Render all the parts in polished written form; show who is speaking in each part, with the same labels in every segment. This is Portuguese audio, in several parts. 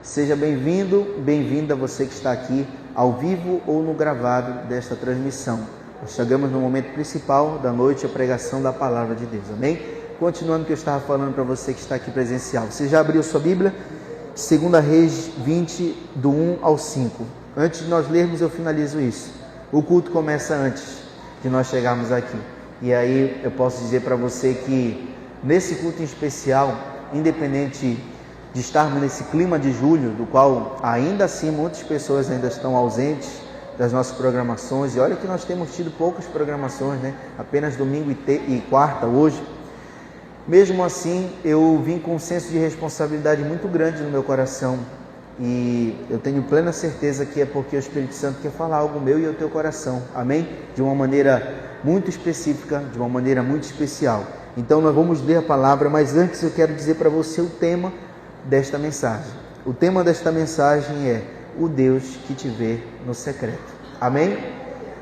Speaker 1: Seja bem-vindo, bem-vinda você que está aqui ao vivo ou no gravado desta transmissão. Nós chegamos no momento principal da noite, a pregação da Palavra de Deus, amém? Continuando o que eu estava falando para você que está aqui presencial. Você já abriu sua Bíblia? 2 Reis 20, do 1 ao 5. Antes de nós lermos, eu finalizo isso. O culto começa antes de nós chegarmos aqui. E aí eu posso dizer para você que nesse culto em especial, independente de estarmos nesse clima de julho, do qual ainda assim muitas pessoas ainda estão ausentes das nossas programações, e olha que nós temos tido poucas programações, né? Apenas domingo e quarta hoje. Mesmo assim, eu vim com um senso de responsabilidade muito grande no meu coração, e eu tenho plena certeza que é porque o Espírito Santo quer falar algo meu e ao teu coração, amém? De uma maneira muito específica, de uma maneira muito especial. Então nós vamos ler a palavra, mas antes eu quero dizer para você o tema desta mensagem. O tema desta mensagem é o Deus que te vê no secreto, amém?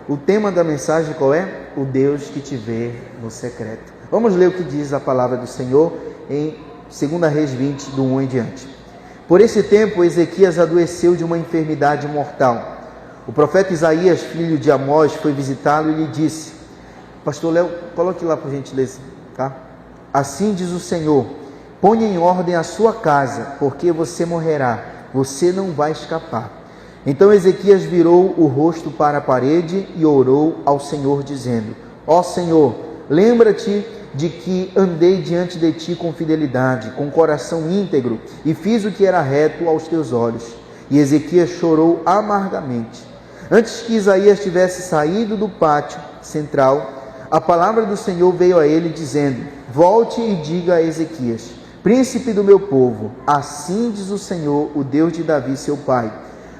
Speaker 1: O tema da mensagem qual é? O Deus que te vê no secreto. Vamos ler o que diz a palavra do Senhor em 2 Reis 20, do 1 em diante. Por esse tempo, Ezequias adoeceu de uma enfermidade mortal. O profeta Isaías, filho de Amós, foi visitá-lo e lhe disse: Pastor Léo, coloque lá por gentileza, tá? Assim diz o Senhor: ponha em ordem a sua casa, porque você morrerá, você não vai escapar. Então Ezequias virou o rosto para a parede e orou ao Senhor, dizendo: Ó Senhor, lembra-te de que andei diante de ti com fidelidade, com coração íntegro, e fiz o que era reto aos teus olhos. E Ezequias chorou amargamente. Antes que Isaías tivesse saído do pátio central, a palavra do Senhor veio a ele, dizendo: volte e diga a Ezequias: príncipe do meu povo, assim diz o Senhor, o Deus de Davi, seu pai: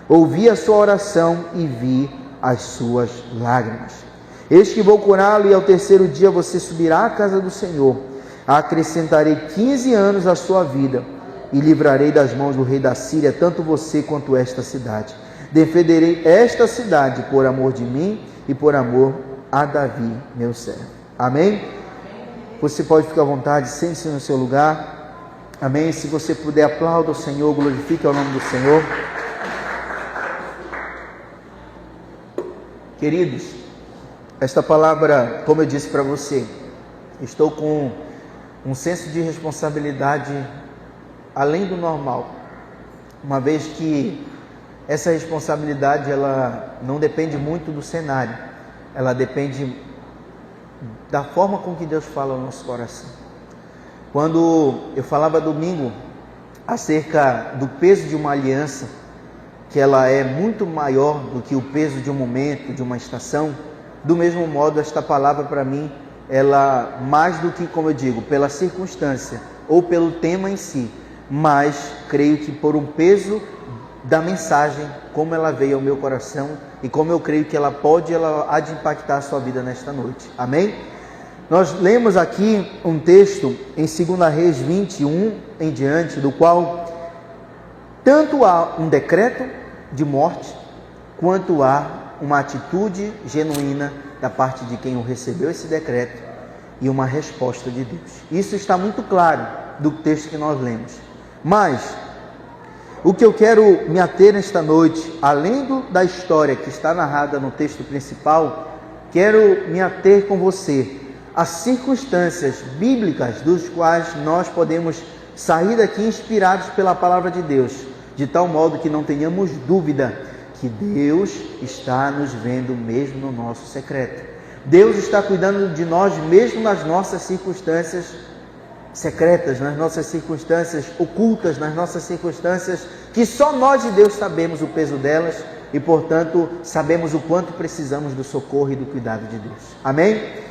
Speaker 1: ouvi a sua oração e vi as suas lágrimas. Eis que vou curá-lo, e ao terceiro dia você subirá à casa do Senhor. Acrescentarei 15 anos à sua vida, e livrarei das mãos do rei da Síria tanto você quanto esta cidade. Defenderei esta cidade por amor de mim e por amor a Davi, meu servo. Amém? Você pode ficar à vontade, sente-se no seu lugar. Amém? Se você puder, aplauda o Senhor, glorifique o nome do Senhor. Queridos, esta palavra, como eu disse para você, estou com um senso de responsabilidade além do normal, uma vez que essa responsabilidade ela não depende muito do cenário, ela depende da forma com que Deus fala ao nosso coração. Quando eu falava domingo acerca do peso de uma aliança, que ela é muito maior do que o peso de um momento, de uma estação, do mesmo modo, esta palavra para mim, ela mais do que, como eu digo, pela circunstância ou pelo tema em si, mas creio que por um peso da mensagem, como ela veio ao meu coração e como eu creio que ela há de impactar a sua vida nesta noite. Amém? Nós lemos aqui um texto em 2 Reis 21 em diante, do qual tanto há um decreto de morte, quanto há uma atitude genuína da parte de quem o recebeu esse decreto e uma resposta de Deus. Isso está muito claro do texto que nós lemos. Mas o que eu quero me ater nesta noite, além da história que está narrada no texto principal, quero me ater com você às circunstâncias bíblicas dos quais nós podemos sair daqui inspirados pela palavra de Deus, de tal modo que não tenhamos dúvida que Deus está nos vendo mesmo no nosso secreto. Deus está cuidando de nós mesmo nas nossas circunstâncias secretas, nas nossas circunstâncias ocultas, nas nossas circunstâncias que só nós e Deus sabemos o peso delas e, portanto, sabemos o quanto precisamos do socorro e do cuidado de Deus. Amém?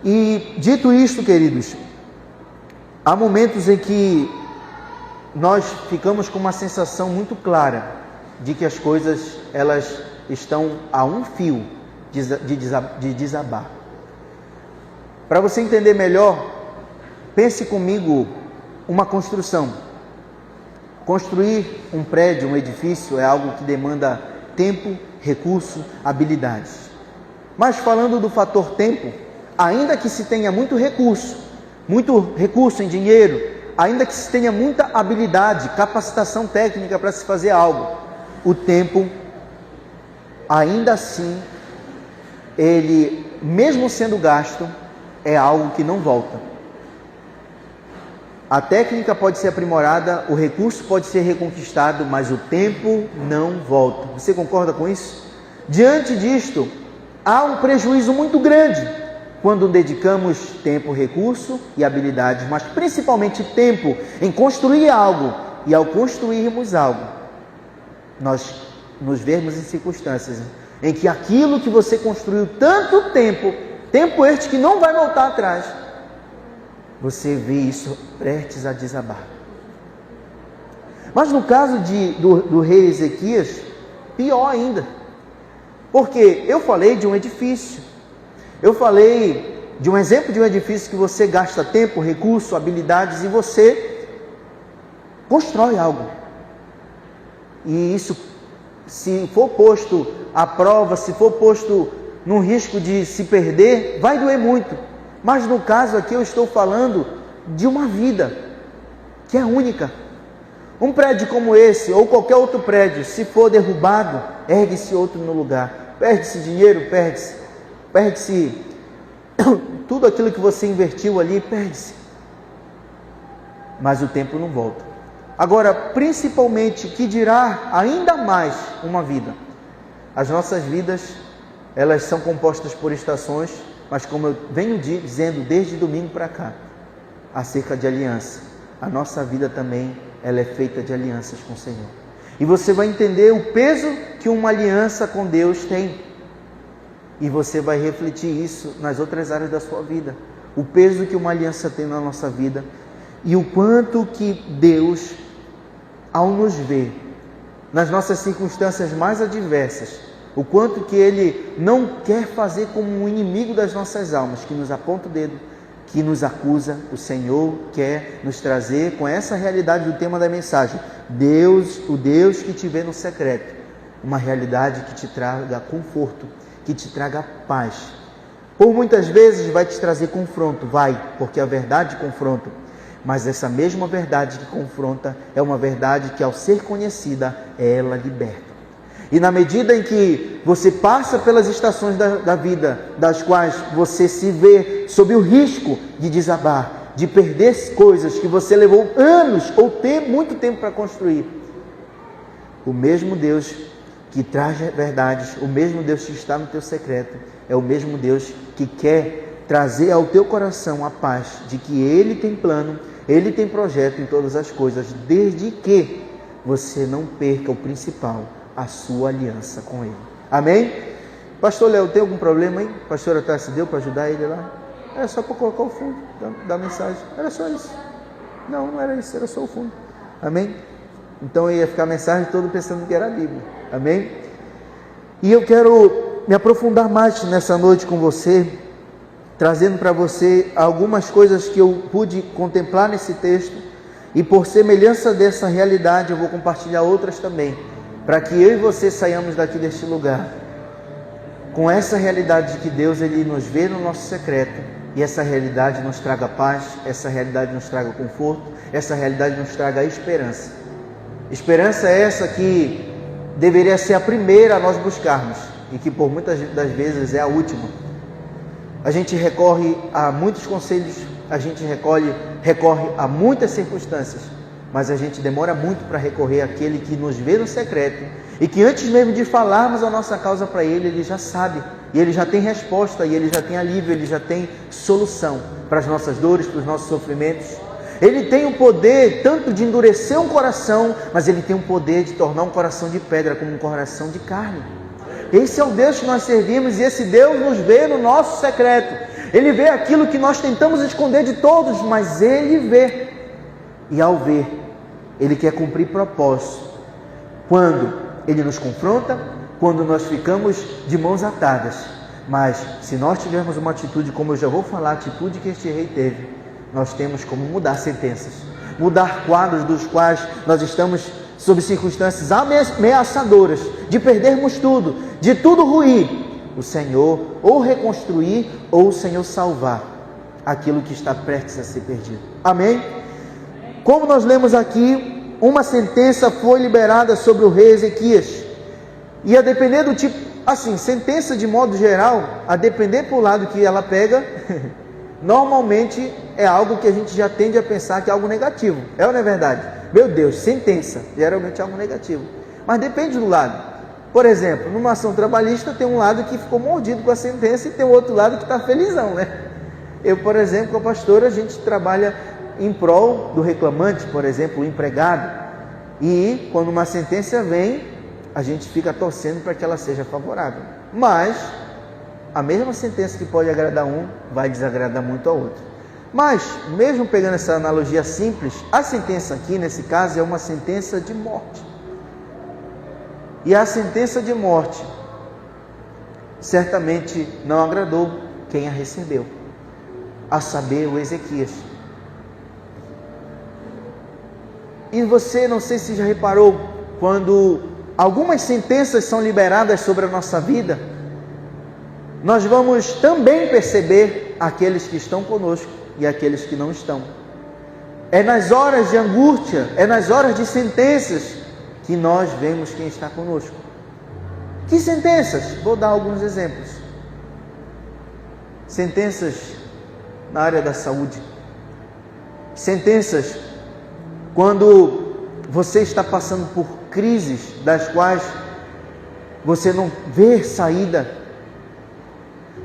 Speaker 1: E dito isto, queridos, há momentos em que nós ficamos com uma sensação muito clara de que as coisas elas estão a um fio de desabar. Para você entender melhor, pense comigo uma construção. Construir um prédio, um edifício é algo que demanda tempo, recurso, habilidades. Mas falando do fator tempo, ainda que se tenha muito recurso em dinheiro, ainda que se tenha muita habilidade, capacitação técnica para se fazer algo, o tempo, ainda assim, ele, mesmo sendo gasto, é algo que não volta. A técnica pode ser aprimorada, o recurso pode ser reconquistado, mas o tempo não volta. Você concorda com isso? Diante disto, há um prejuízo muito grande quando dedicamos tempo, recurso e habilidades, mas principalmente tempo em construir algo, e ao construirmos algo, nós nos vermos em circunstâncias em que aquilo que você construiu tanto tempo este que não vai voltar atrás, você vê isso prestes a desabar. Mas no caso do rei Ezequias, pior ainda, porque eu falei de um edifício, eu falei de um exemplo de um edifício que você gasta tempo, recurso, habilidades e você constrói algo. E isso, se for posto à prova, se for posto num risco de se perder, vai doer muito. Mas no caso aqui eu estou falando de uma vida que é única. Um prédio como esse, ou qualquer outro prédio, se for derrubado, ergue-se outro no lugar. Perde-se dinheiro, perde-se tudo aquilo que você investiu ali, perde-se. Mas o tempo não volta. Agora, principalmente, que dirá ainda mais uma vida? As nossas vidas, elas são compostas por estações, mas como eu venho dizendo desde domingo para cá, acerca de aliança, a nossa vida também, ela é feita de alianças com o Senhor. E você vai entender o peso que uma aliança com Deus tem. E você vai refletir isso nas outras áreas da sua vida. O peso que uma aliança tem na nossa vida. E o quanto que Deus, ao nos ver nas nossas circunstâncias mais adversas, o quanto que Ele não quer fazer como um inimigo das nossas almas, que nos aponta o dedo, que nos acusa. O Senhor quer nos trazer com essa realidade do tema da mensagem. Deus, o Deus que te vê no secreto, uma realidade que te traga conforto, que te traga paz. Por muitas vezes vai te trazer confronto, porque a verdade confronta. Mas essa mesma verdade que confronta é uma verdade que, ao ser conhecida, ela liberta. E na medida em que você passa pelas estações da vida, das quais você se vê sob o risco de desabar, de perder coisas que você levou anos ou muito tempo para construir, o mesmo Deus que traz verdades, o mesmo Deus que está no teu secreto, é o mesmo Deus que quer trazer ao teu coração a paz de que Ele tem plano, Ele tem projeto em todas as coisas, desde que você não perca o principal, a sua aliança com Ele. Amém? Pastor Léo, tem algum problema aí? Pastora Tassi deu para ajudar ele lá? Era só para colocar o fundo da mensagem. Era só isso. Não era isso, era só o fundo. Amém? Então eu ia ficar a mensagem toda pensando que era a Bíblia. Amém? E eu quero me aprofundar mais nessa noite com você, trazendo para você algumas coisas que eu pude contemplar nesse texto, e por semelhança dessa realidade eu vou compartilhar outras também, para que eu e você saiamos daqui deste lugar com essa realidade de que Deus, Ele nos vê no nosso secreto, e essa realidade nos traga paz, essa realidade nos traga conforto, essa realidade nos traga esperança. Esperança essa que deveria ser a primeira a nós buscarmos, e que por muitas das vezes é a última. A gente recorre a muitos conselhos, a gente recorre a muitas circunstâncias, mas a gente demora muito para recorrer àquele que nos vê no secreto, e que antes mesmo de falarmos a nossa causa para Ele, Ele já sabe, e Ele já tem resposta, e Ele já tem alívio, Ele já tem solução para as nossas dores, para os nossos sofrimentos. Ele tem o poder tanto de endurecer um coração, mas Ele tem o poder de tornar um coração de pedra como um coração de carne. Esse é o Deus que nós servimos, e esse Deus nos vê no nosso secreto. Ele vê aquilo que nós tentamos esconder de todos, mas Ele vê. E ao ver, Ele quer cumprir propósito. Quando Ele nos confronta, quando nós ficamos de mãos atadas. Mas se nós tivermos uma atitude, como eu já vou falar, a atitude que este rei teve, nós temos como mudar sentenças, mudar quadros dos quais nós estamos sob circunstâncias ameaçadoras, de perdermos tudo, de tudo ruir. O Senhor ou reconstruir, ou o Senhor salvar aquilo que está prestes a ser perdido. Amém? como nós lemos aqui, uma sentença foi liberada sobre o rei Ezequias. E a depender do tipo, assim, sentença de modo geral, a depender por lado que ela pega, normalmente é algo que a gente já tende a pensar que é algo negativo. É ou não é verdade? Meu Deus, sentença, geralmente é algo negativo. Mas depende do lado. Por exemplo, numa ação trabalhista tem um lado que ficou mordido com a sentença e tem o outro lado que está felizão, né? Eu, por exemplo, com a pastora, a gente trabalha em prol do reclamante, por exemplo, o empregado. E quando uma sentença vem, a gente fica torcendo para que ela seja favorável. Mas a mesma sentença que pode agradar um, vai desagradar muito ao outro. Mas, mesmo pegando essa analogia simples, a sentença aqui, nesse caso, é uma sentença de morte. E a sentença de morte certamente não agradou quem a recebeu, a saber, o Ezequias. E você, não sei se já reparou, quando algumas sentenças são liberadas sobre a nossa vida, nós vamos também perceber aqueles que estão conosco e aqueles que não estão. É nas horas de angústia, é nas horas de sentenças que nós vemos quem está conosco. Que sentenças? Vou dar alguns exemplos. Sentenças na área da saúde. Sentenças quando você está passando por crises das quais você não vê saída.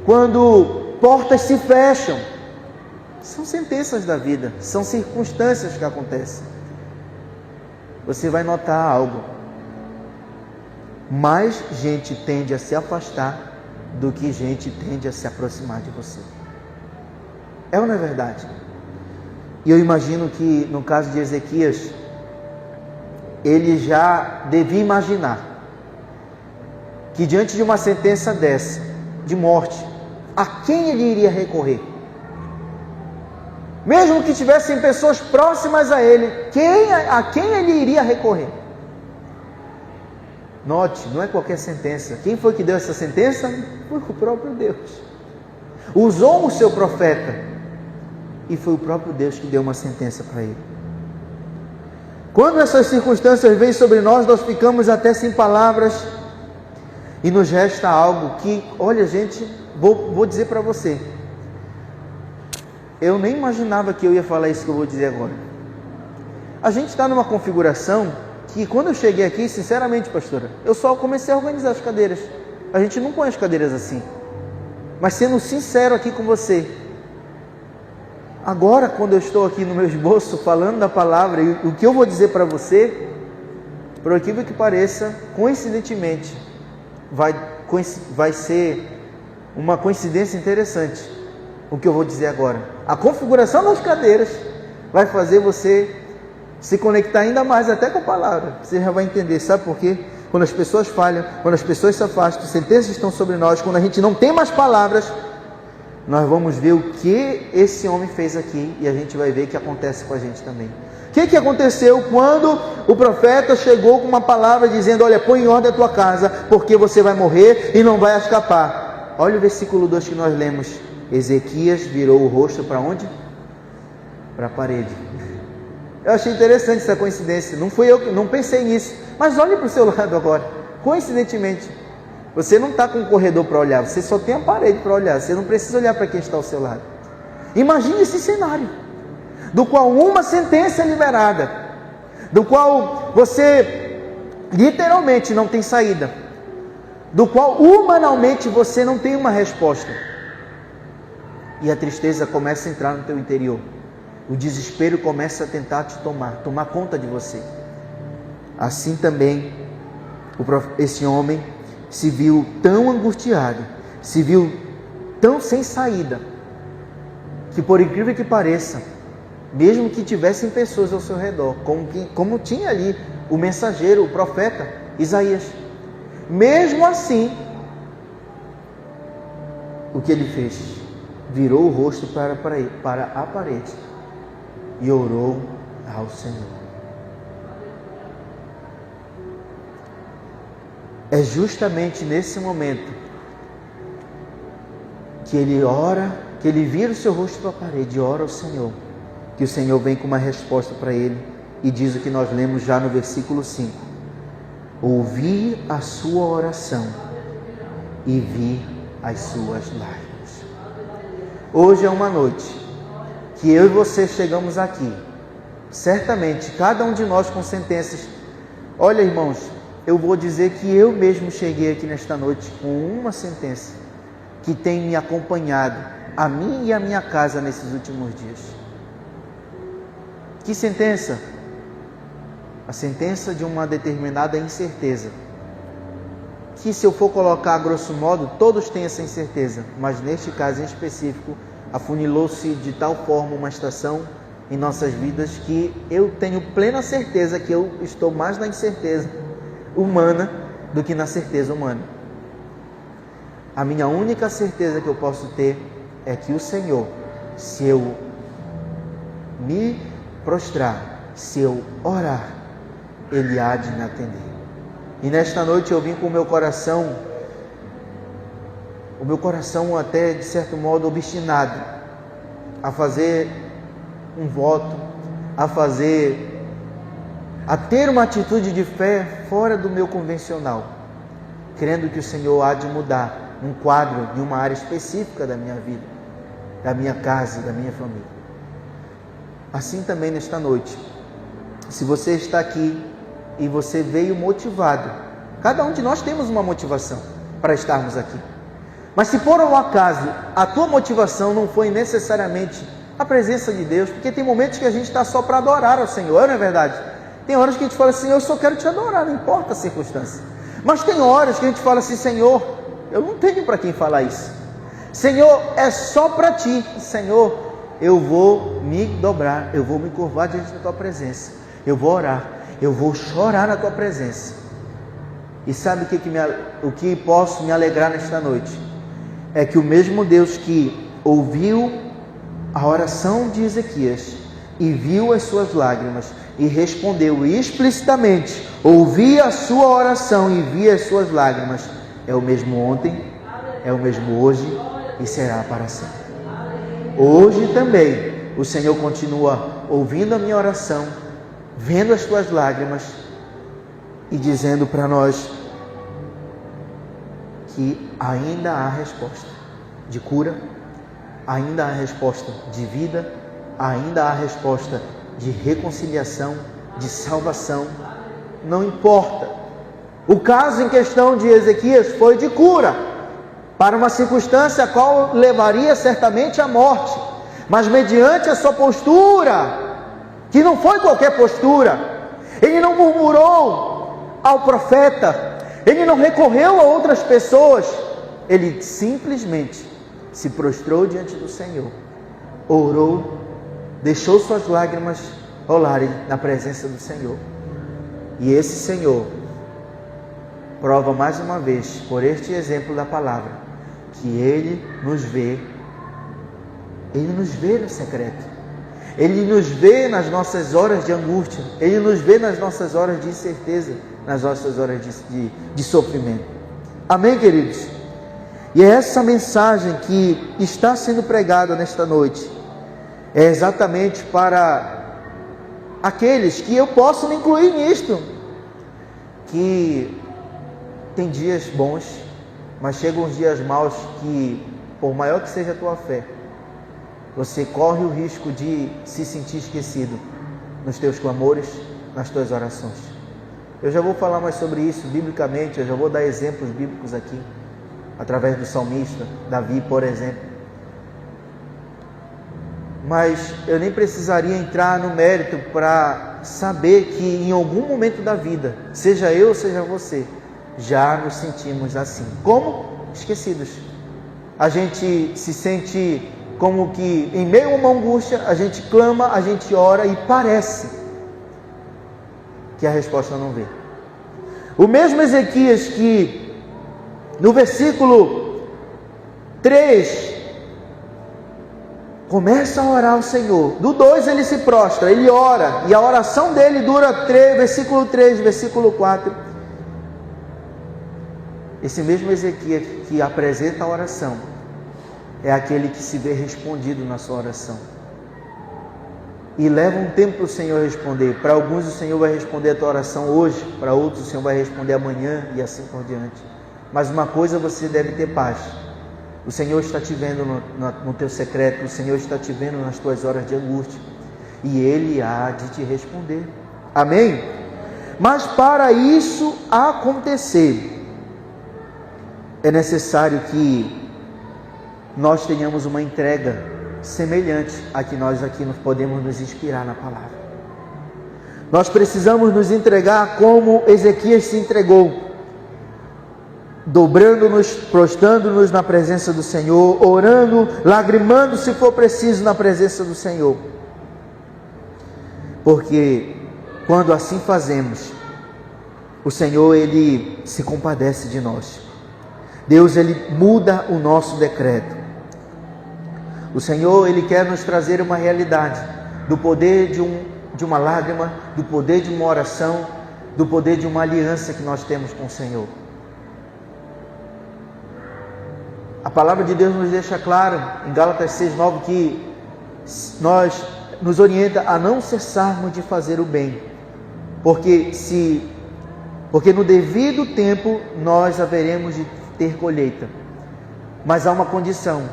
Speaker 1: Quando portas se fecham. São sentenças da vida, são circunstâncias que acontecem. Você vai notar algo. Mais gente tende a se afastar do que gente tende a se aproximar de você. É ou não é verdade? E eu imagino que no caso de Ezequias, ele já devia imaginar que diante de uma sentença dessa, de morte, a quem ele iria recorrer? Mesmo que tivessem pessoas próximas a ele, a quem ele iria recorrer? Note, não é qualquer sentença. Quem foi que deu essa sentença? Foi o próprio Deus. Usou o seu profeta e foi o próprio Deus que deu uma sentença para ele. Quando essas circunstâncias vêm sobre nós, nós ficamos até sem palavras e nos resta algo que, olha gente, vou dizer para você. Eu nem imaginava que eu ia falar isso que eu vou dizer agora. A gente está numa configuração que quando eu cheguei aqui, sinceramente, pastora, eu só comecei a organizar as cadeiras. A gente não põe as cadeiras assim. Mas sendo sincero aqui com você, agora quando eu estou aqui no meu esboço falando da palavra e o que eu vou dizer para você, por aquilo que pareça, coincidentemente, vai ser uma coincidência interessante o que eu vou dizer agora. A configuração das cadeiras vai fazer você se conectar ainda mais até com a palavra. Você já vai entender, sabe por quê? Quando as pessoas falham, quando as pessoas se afastam, sentenças estão sobre nós, quando a gente não tem mais palavras, nós vamos ver o que esse homem fez aqui e a gente vai ver o que acontece com a gente também. O que aconteceu quando o profeta chegou com uma palavra dizendo: olha, põe em ordem a tua casa, porque você vai morrer e não vai escapar. Olha o versículo 2 que nós lemos. Ezequias virou o rosto para onde? Para a parede. Eu achei interessante essa coincidência. Não fui eu que não pensei nisso. Mas olhe para o seu lado agora. Coincidentemente, você não está com um corredor para olhar. Você só tem a parede para olhar. Você não precisa olhar para quem está ao seu lado. Imagine esse cenário, do qual uma sentença é liberada, do qual você literalmente não tem saída, do qual humanamente você não tem uma resposta. E a tristeza começa a entrar no teu interior. O desespero começa a tentar te tomar conta de você. Assim também, esse homem se viu tão angustiado, se viu tão sem saída, que por incrível que pareça, mesmo que tivessem pessoas ao seu redor, como tinha ali o mensageiro, o profeta Isaías, mesmo assim, o que ele fez? Virou o rosto para a parede e orou ao Senhor. É justamente nesse momento que ele ora, que ele vira o seu rosto para a parede e ora ao Senhor, que o Senhor vem com uma resposta para ele e diz o que nós lemos já no versículo 5. Ouvi a sua oração e vi as suas lágrimas. Hoje é uma noite que eu e você chegamos aqui, certamente, cada um de nós com sentenças. Olha, irmãos, eu vou dizer que eu mesmo cheguei aqui nesta noite com uma sentença que tem me acompanhado, a mim e a minha casa, nesses últimos dias. Que sentença? A sentença de uma determinada incerteza, que, se eu for colocar a grosso modo, todos têm essa incerteza, mas neste caso em específico, afunilou-se de tal forma uma estação em nossas vidas que eu tenho plena certeza que eu estou mais na incerteza humana do que na certeza humana. A minha única certeza que eu posso ter é que o Senhor, se eu me prostrar, se eu orar, Ele há de me atender. E nesta noite eu vim com o meu coração até de certo modo obstinado, a fazer um voto, a ter uma atitude de fé fora do meu convencional, crendo que o Senhor há de mudar um quadro de uma área específica da minha vida, da minha casa, da minha família. Assim também nesta noite, se você está aqui e você veio motivado, cada um de nós temos uma motivação para estarmos aqui, mas se por um acaso a tua motivação não foi necessariamente a presença de Deus, porque tem momentos que a gente está só para adorar ao Senhor, não é verdade? Tem horas que a gente fala assim, eu só quero te adorar, não importa a circunstância. Mas tem horas que a gente fala assim, Senhor, eu não tenho para quem falar isso. Senhor, é só para ti. Senhor, eu vou me dobrar, eu vou me curvar diante da tua presença, eu vou orar, eu vou chorar na tua presença. E sabe o que posso me alegrar nesta noite? É que o mesmo Deus que ouviu a oração de Ezequias e viu as suas lágrimas e respondeu explicitamente, ouvi a sua oração e vi as suas lágrimas, é o mesmo ontem, é o mesmo hoje e será para sempre. Hoje também o Senhor continua ouvindo a minha oração, vendo as tuas lágrimas e dizendo para nós que ainda há resposta de cura, ainda há resposta de vida, ainda há resposta de reconciliação, de salvação. Não importa. O caso em questão de Ezequias foi de cura, para uma circunstância a qual levaria certamente à morte, mas mediante a sua postura, que não foi qualquer postura, ele não murmurou ao profeta, ele não recorreu a outras pessoas, ele simplesmente se prostrou diante do Senhor, orou, deixou suas lágrimas rolarem na presença do Senhor. E esse Senhor prova mais uma vez, por este exemplo da palavra, que Ele nos vê no secreto, Ele nos vê nas nossas horas de angústia, Ele nos vê nas nossas horas de incerteza, nas nossas horas de sofrimento. Amém, queridos? E é essa mensagem que está sendo pregada nesta noite, é exatamente para aqueles que eu posso me incluir nisto, que tem dias bons, mas chegam os dias maus que, por maior que seja a tua fé, você corre o risco de se sentir esquecido nos teus clamores, nas tuas orações. Eu já vou falar mais sobre isso biblicamente, eu já vou dar exemplos bíblicos aqui, através do salmista Davi, por exemplo. Mas eu nem precisaria entrar no mérito para saber que em algum momento da vida, seja eu, seja você, já nos sentimos assim. Como? Esquecidos. A gente se sente como que em meio a uma angústia, a gente clama, a gente ora e parece que a resposta não vem. O mesmo Ezequias que no versículo 3 começa a orar ao Senhor. Do 2 ele se prostra, ele ora, e a oração dele dura versículo 3, versículo 4. Esse mesmo Ezequias que apresenta a oração é aquele que se vê respondido na sua oração. e leva um tempo para o Senhor responder. Para alguns o Senhor vai responder a tua oração hoje, para outros o Senhor vai responder amanhã e assim por diante. Mas uma coisa você deve ter paz: o Senhor está te vendo no teu secreto, o Senhor está te vendo nas tuas horas de angústia, e Ele há de te responder. Amém? Mas para isso acontecer, é necessário que nós tenhamos uma entrega semelhante a que nós aqui podemos nos inspirar na palavra. Nós precisamos nos entregar como Ezequias se entregou, dobrando-nos, prostrando-nos na presença do Senhor, orando, lagrimando se for preciso na presença do Senhor. Porque quando assim fazemos, o Senhor, Ele se compadece de nós. Deus, Ele muda o nosso decreto. O Senhor, Ele quer nos trazer uma realidade do poder de uma lágrima, do poder de uma oração, do poder de uma aliança que nós temos com o Senhor. A palavra de Deus nos deixa claro em Gálatas 6:9 que nos orienta a não cessarmos de fazer o bem, porque no devido tempo nós haveremos de ter colheita. Mas há uma condição: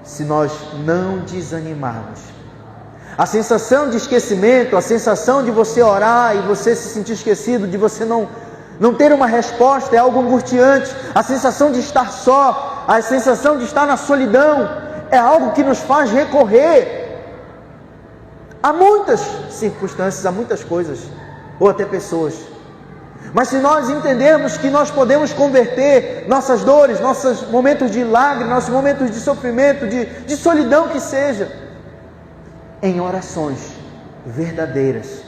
Speaker 1: se nós não desanimarmos. A sensação de esquecimento, a sensação de você orar e você se sentir esquecido, de você não ter uma resposta, é algo angustiante. A sensação de estar só, a sensação de estar na solidão, é algo que nos faz recorrer a muitas circunstâncias, a muitas coisas, ou até pessoas. Mas se nós entendermos que nós podemos converter nossas dores, nossos momentos de lágrimas, nossos momentos de sofrimento, de solidão que seja, em orações verdadeiras,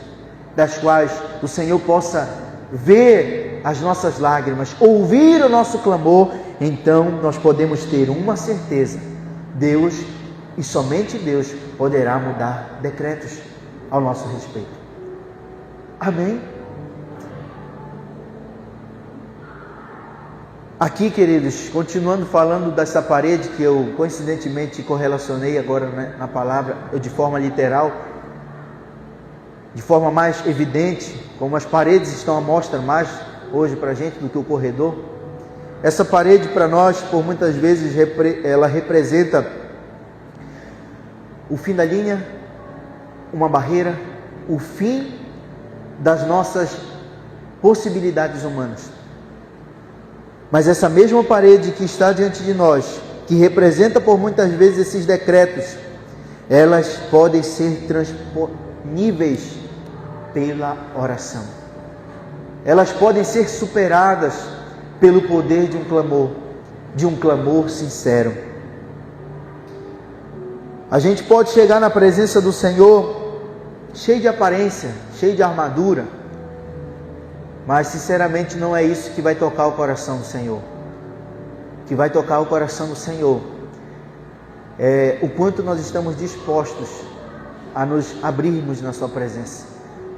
Speaker 1: das quais o Senhor possa ver as nossas lágrimas, ouvir o nosso clamor, então nós podemos ter uma certeza: Deus, e somente Deus, poderá mudar decretos ao nosso respeito. Amém? Aqui, queridos, continuando falando dessa parede que eu coincidentemente correlacionei agora, né, na palavra, de forma literal, de forma mais evidente, como as paredes estão à mostra mais hoje para a gente do que o corredor. Essa parede para nós, por muitas vezes, ela representa o fim da linha, uma barreira, o fim das nossas possibilidades humanas. Mas essa mesma parede que está diante de nós, que representa por muitas vezes esses decretos, elas podem ser transponíveis pela oração. Elas podem ser superadas pelo poder de um clamor sincero. A gente pode chegar na presença do Senhor cheio de aparência, cheio de armadura, mas sinceramente não é isso que vai tocar o coração do Senhor. O que vai tocar o coração do Senhor é o quanto nós estamos dispostos a nos abrirmos na sua presença,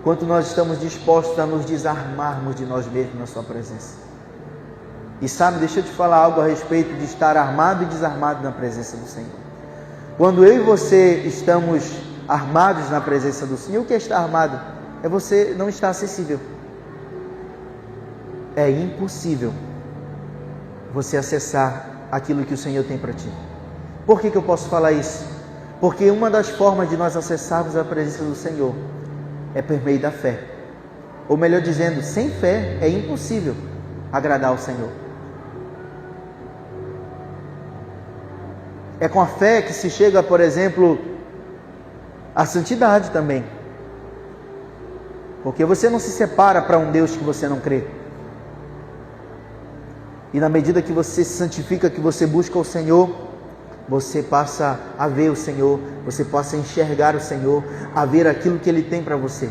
Speaker 1: quanto nós estamos dispostos a nos desarmarmos de nós mesmos na sua presença. E sabe, deixa eu te falar algo a respeito de estar armado e desarmado na presença do Senhor. Quando eu e você estamos armados na presença do Senhor, o que é estar armado? É você não estar acessível. É impossível você acessar aquilo que o Senhor tem para ti. Por que eu posso falar isso? Porque uma das formas de nós acessarmos a presença do Senhor é por meio da fé. Ou melhor dizendo, sem fé é impossível agradar ao Senhor. É com a fé que se chega, por exemplo, à santidade também. Porque você não se separa para um Deus que você não crê. E na medida que você se santifica, que você busca o Senhor, você passa a ver o Senhor, você passa a enxergar o Senhor, a ver aquilo que Ele tem para você.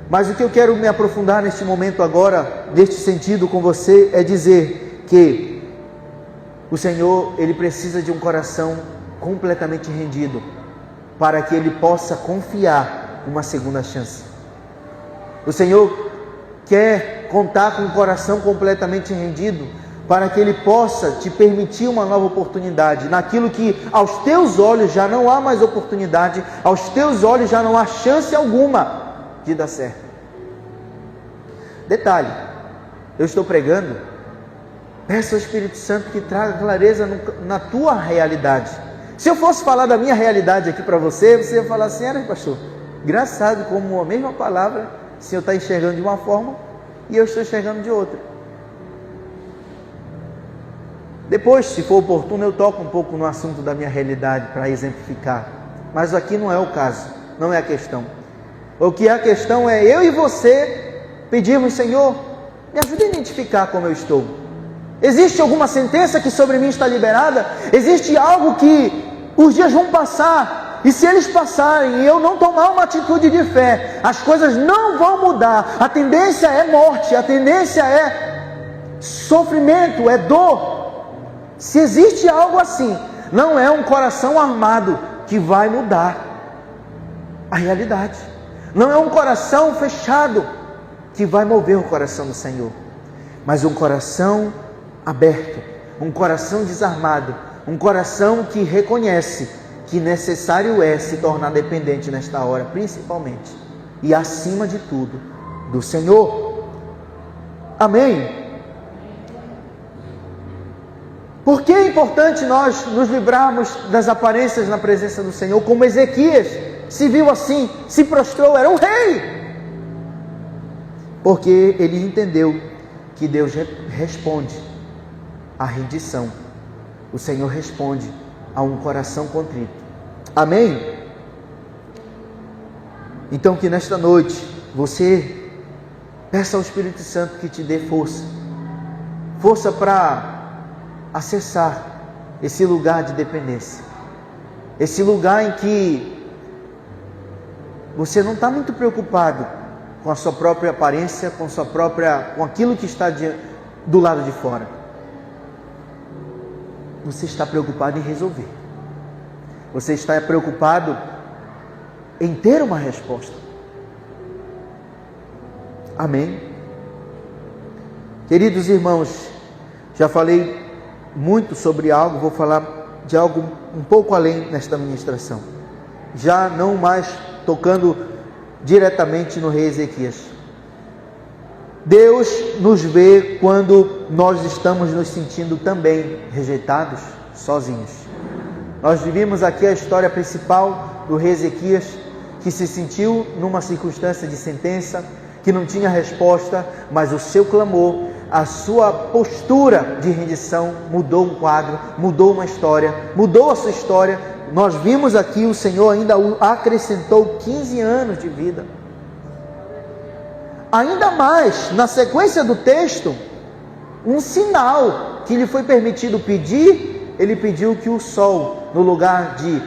Speaker 1: Mas o que eu quero me aprofundar neste momento agora, neste sentido com você, é dizer que o Senhor, Ele precisa de um coração completamente rendido, para que Ele possa confiar uma segunda chance. O Senhor quer contar com um coração completamente rendido, para que Ele possa te permitir uma nova oportunidade, naquilo que aos teus olhos já não há mais oportunidade, aos teus olhos já não há chance alguma de dar certo. Detalhe, eu estou pregando, peça ao Espírito Santo que traga clareza na tua realidade. Se eu fosse falar da minha realidade aqui para você, você ia falar assim: pastor, engraçado como a mesma palavra, o Senhor está enxergando de uma forma e eu estou enxergando de outra. Depois, se for oportuno, eu toco um pouco no assunto da minha realidade para exemplificar. Mas aqui não é o caso, não é a questão. O que é a questão é eu e você pedirmos: Senhor, me ajude a identificar como eu estou. Existe alguma sentença que sobre mim está liberada? Existe algo que os dias vão passar, e se eles passarem e eu não tomar uma atitude de fé, as coisas não vão mudar. A tendência é morte, a tendência é sofrimento, é dor. Se existe algo assim, não é um coração armado que vai mudar a realidade. Não é um coração fechado que vai mover o coração do Senhor, mas um coração aberto, um coração desarmado, um coração que reconhece que necessário é se tornar dependente nesta hora, principalmente e acima de tudo do Senhor. Amém? Por que é importante nós nos livrarmos das aparências na presença do Senhor? Como Ezequias se viu assim, se prostrou, era um rei. Porque ele entendeu que Deus responde à rendição. O Senhor responde a um coração contrito. Amém? Então que nesta noite você peça ao Espírito Santo que te dê força. Força para acessar esse lugar de dependência, esse lugar em que você não está muito preocupado com a sua própria aparência, com aquilo que está do lado de fora. Você está preocupado em resolver. Você está preocupado em ter uma resposta. Amém? Queridos irmãos, já falei muito sobre algo, vou falar de algo um pouco além nesta ministração. Já não mais tocando diretamente no rei Ezequias. Deus nos vê quando nós estamos nos sentindo também rejeitados, sozinhos. Nós vivimos aqui a história principal do rei Ezequias, que se sentiu numa circunstância de sentença, que não tinha resposta, mas o seu clamor, a sua postura de rendição mudou um quadro, mudou uma história, mudou a sua história. Nós vimos aqui, o Senhor ainda acrescentou 15 anos de vida. Ainda mais, na sequência do texto, um sinal que lhe foi permitido pedir, ele pediu que o sol, no lugar de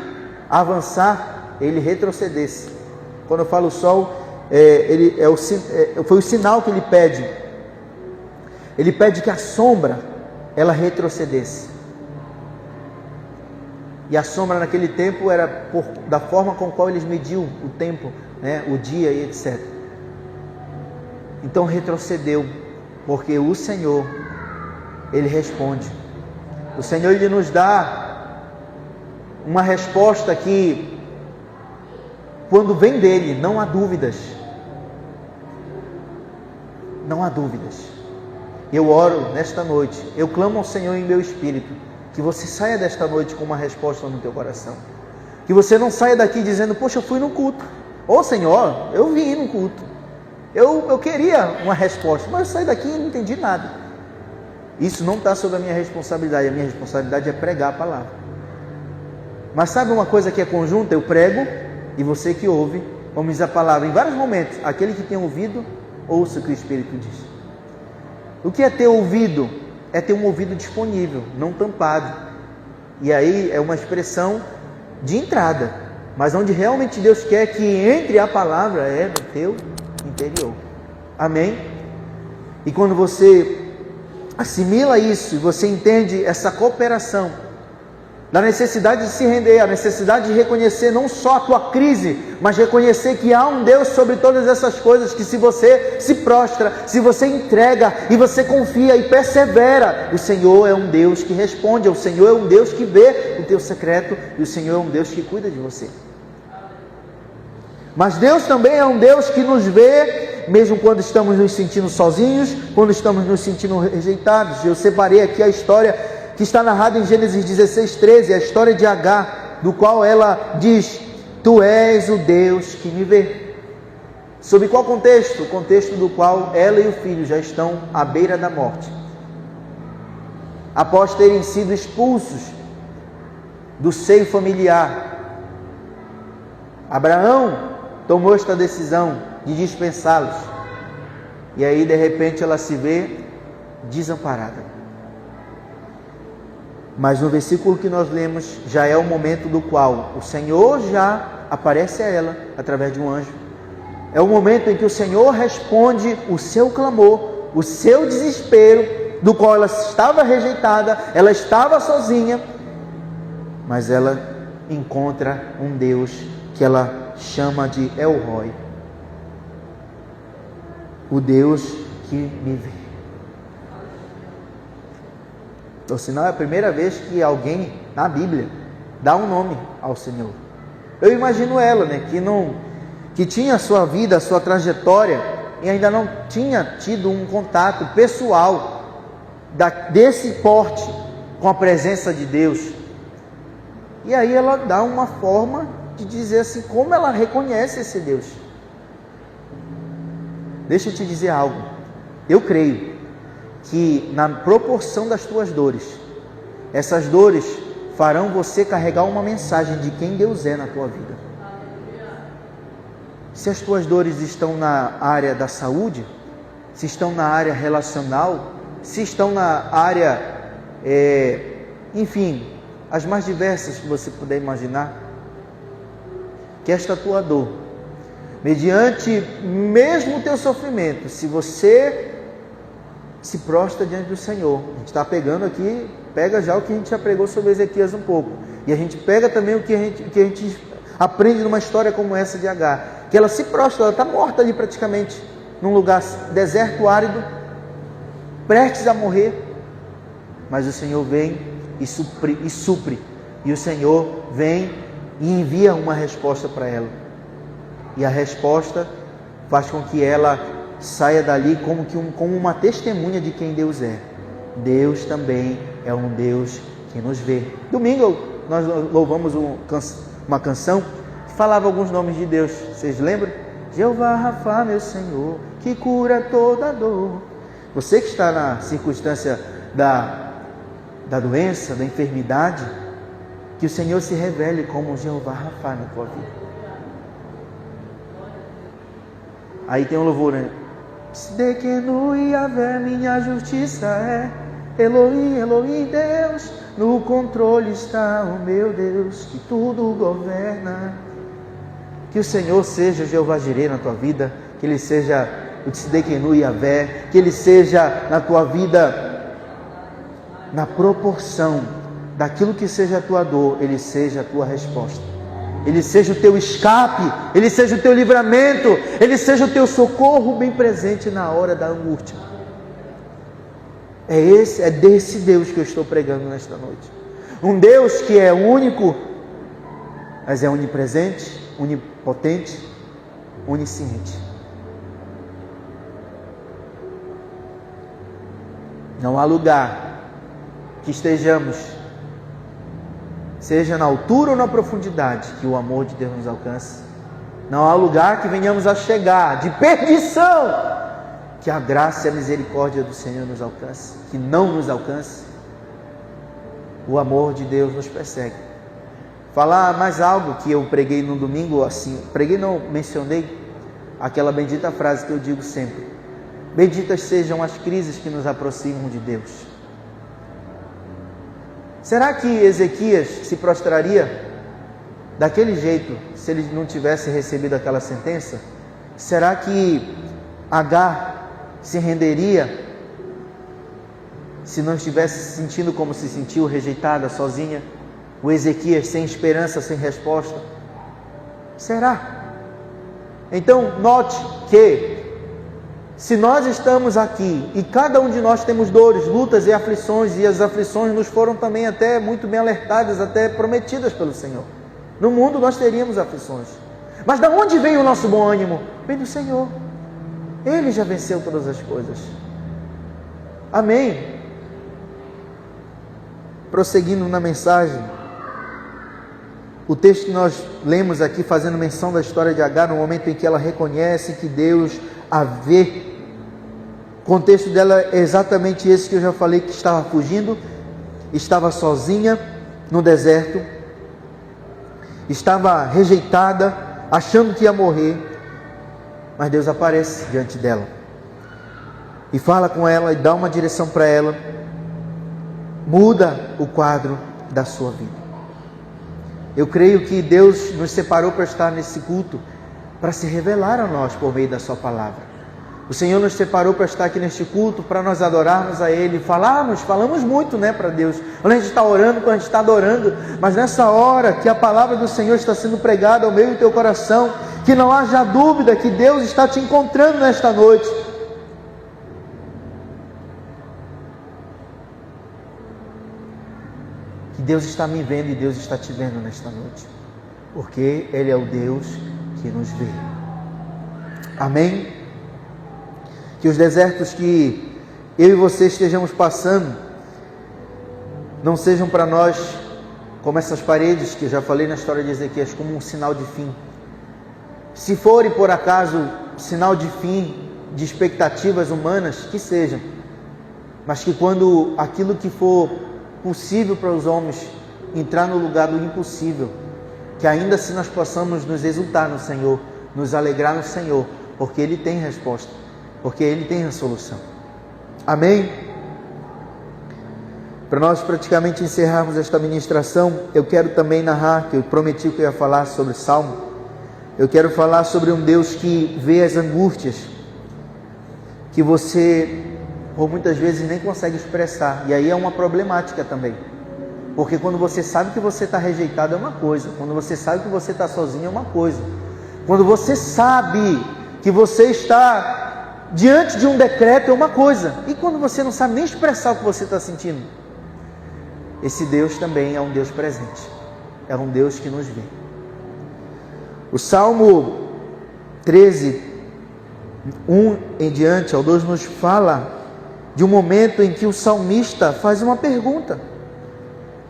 Speaker 1: avançar, ele retrocedesse. Quando eu falo sol, foi o sinal que ele pede. Ele pede que a sombra, ela retrocedesse. E a sombra naquele tempo era da forma com qual eles mediam o tempo, né, o dia e etc. Então retrocedeu, porque o Senhor, Ele responde. O Senhor, Ele nos dá uma resposta que, quando vem dEle, não há dúvidas. Não há dúvidas. Eu oro nesta noite, eu clamo ao Senhor em meu espírito, que você saia desta noite com uma resposta no teu coração. Que você não saia daqui dizendo: poxa, eu fui no culto. Ô Senhor, eu vim no culto. Eu queria uma resposta, mas eu saí daqui e não entendi nada. Isso não está sob a minha responsabilidade. A minha responsabilidade é pregar a palavra. Mas sabe uma coisa que é conjunta? Eu prego e você que ouve, vamos dizer a palavra em vários momentos. Aquele que tem ouvido, ouça o que o Espírito diz. O que é ter ouvido? É ter um ouvido disponível, não tampado. E aí é uma expressão de entrada, mas onde realmente Deus quer que entre a palavra é no teu interior. Amém? E quando você assimila isso, e você entende essa cooperação da necessidade de se render, a necessidade de reconhecer não só a tua crise, mas reconhecer que há um Deus sobre todas essas coisas, que se você se prostra, se você entrega e você confia e persevera, o Senhor é um Deus que responde, o Senhor é um Deus que vê o teu secreto e o Senhor é um Deus que cuida de você. Mas Deus também é um Deus que nos vê, mesmo quando estamos nos sentindo sozinhos, quando estamos nos sentindo rejeitados. Eu separei aqui a história que está narrada em Gênesis 16:13, a história de Agar, do qual ela diz: Tu és o Deus que me vê. Sob qual contexto? O contexto do qual ela e o filho já estão à beira da morte, após terem sido expulsos do seio familiar. Abraão tomou esta decisão de dispensá-los, e aí de repente ela se vê desamparada. Mas no versículo que nós lemos, já é o momento do qual o Senhor já aparece a ela, através de um anjo. É o momento em que o Senhor responde o seu clamor, o seu desespero, do qual ela estava rejeitada, ela estava sozinha, mas ela encontra um Deus que ela chama de El Roi, o Deus que me vê. Por sinal, é a primeira vez que alguém na Bíblia dá um nome ao Senhor. Eu imagino ela, que tinha a sua vida, a sua trajetória, e ainda não tinha tido um contato pessoal desse porte com a presença de Deus. E aí ela dá uma forma de dizer assim, como ela reconhece esse Deus. Deixa eu te dizer algo. Eu creio que na proporção das tuas dores, essas dores farão você carregar uma mensagem de quem Deus é na tua vida. Se as tuas dores estão na área da saúde, se estão na área relacional, se estão na área, enfim, as mais diversas que você puder imaginar, que esta tua dor, mediante mesmo o teu sofrimento, se você se prostra diante do Senhor. A gente está pegando aqui, pega já o que a gente já pregou sobre Ezequias um pouco, e a gente pega também o que a gente aprende numa história como essa de Agar, que ela se prostra, ela está morta ali praticamente, num lugar deserto, árido, prestes a morrer, mas o Senhor vem e supre, e o Senhor vem e envia uma resposta para ela, e a resposta faz com que ela saia dali como uma testemunha de quem Deus é. Deus também é um Deus que nos vê. Domingo nós louvamos uma canção que falava alguns nomes de Deus. Vocês lembram? Jeová Rafa, meu Senhor, que cura toda dor. Você que está na circunstância da doença, da enfermidade, que o Senhor se revele como Jeová Rafa na tua vida. Aí tem um louvor, né? Tsidekenu Yahvé, minha justiça é. Elohim, Elohim, Deus, no controle está o meu Deus, que tudo governa. Que o Senhor seja Jeová Jireh na tua vida, que Ele seja o Tsidekenu Yahvé, que Ele seja na tua vida, na proporção daquilo que seja a tua dor, Ele seja a tua resposta. Ele seja o teu escape, Ele seja o teu livramento, Ele seja o teu socorro bem presente na hora da angústia. É desse Deus que eu estou pregando nesta noite. Um Deus que é único, mas é onipresente, onipotente, onisciente. Não há lugar que estejamos, seja na altura ou na profundidade, que o amor de Deus nos alcance. Não há lugar que venhamos a chegar de perdição, que a graça e a misericórdia do Senhor nos alcance, que não nos alcance. O amor de Deus nos persegue. Falar mais algo que eu preguei no domingo, mencionei aquela bendita frase que eu digo sempre: benditas sejam as crises que nos aproximam de Deus. Será que Ezequias se prostraria daquele jeito se ele não tivesse recebido aquela sentença? Será que Agar se renderia se não estivesse se sentindo como se sentiu, rejeitada, sozinha? O Ezequias sem esperança, sem resposta? Será? Então, note que se nós estamos aqui e cada um de nós temos dores, lutas e aflições, e as aflições nos foram também até muito bem alertadas, até prometidas pelo Senhor. No mundo nós teríamos aflições. Mas da onde vem o nosso bom ânimo? Vem do Senhor. Ele já venceu todas as coisas. Amém. Prosseguindo na mensagem, o texto que nós lemos aqui, fazendo menção da história de Agar, no momento em que ela reconhece que Deus a vê. O contexto dela é exatamente esse que eu já falei, que estava fugindo, estava sozinha no deserto, estava rejeitada, achando que ia morrer, mas Deus aparece diante dela e fala com ela e dá uma direção para ela, muda o quadro da sua vida. Eu creio que Deus nos separou para estar nesse culto, para se revelar a nós por meio da sua palavra. O Senhor nos separou para estar aqui neste culto, para nós adorarmos a Ele, falamos muito, para Deus. Quando a gente está orando, quando a gente está adorando, mas nessa hora que a palavra do Senhor está sendo pregada ao meio do teu coração, que não haja dúvida que Deus está te encontrando nesta noite. Que Deus está me vendo e Deus está te vendo nesta noite, porque Ele é o Deus que nos vê. Amém? Que os desertos que eu e você estejamos passando não sejam para nós como essas paredes que eu já falei na história de Ezequias, como um sinal de fim. Se forem por acaso sinal de fim, de expectativas humanas, que sejam, mas que quando aquilo que for possível para os homens entrar no lugar do impossível, que ainda assim nós possamos nos exultar no Senhor, nos alegrar no Senhor, porque Ele tem resposta, porque Ele tem a solução. Amém? Para nós praticamente encerrarmos esta ministração, eu quero também narrar, que eu prometi que eu ia falar sobre Salmo. Eu quero falar sobre um Deus que vê as angústias, que você, por muitas vezes, nem consegue expressar. E aí é uma problemática também. Porque quando você sabe que você está rejeitado é uma coisa. Quando você sabe que você está sozinho é uma coisa. Quando você sabe que você está diante de um decreto é uma coisa. E quando você não sabe nem expressar o que você está sentindo? Esse Deus também é um Deus presente. É um Deus que nos vê. O Salmo 13, 1 em diante, ao 2, nos fala de um momento em que o salmista faz uma pergunta: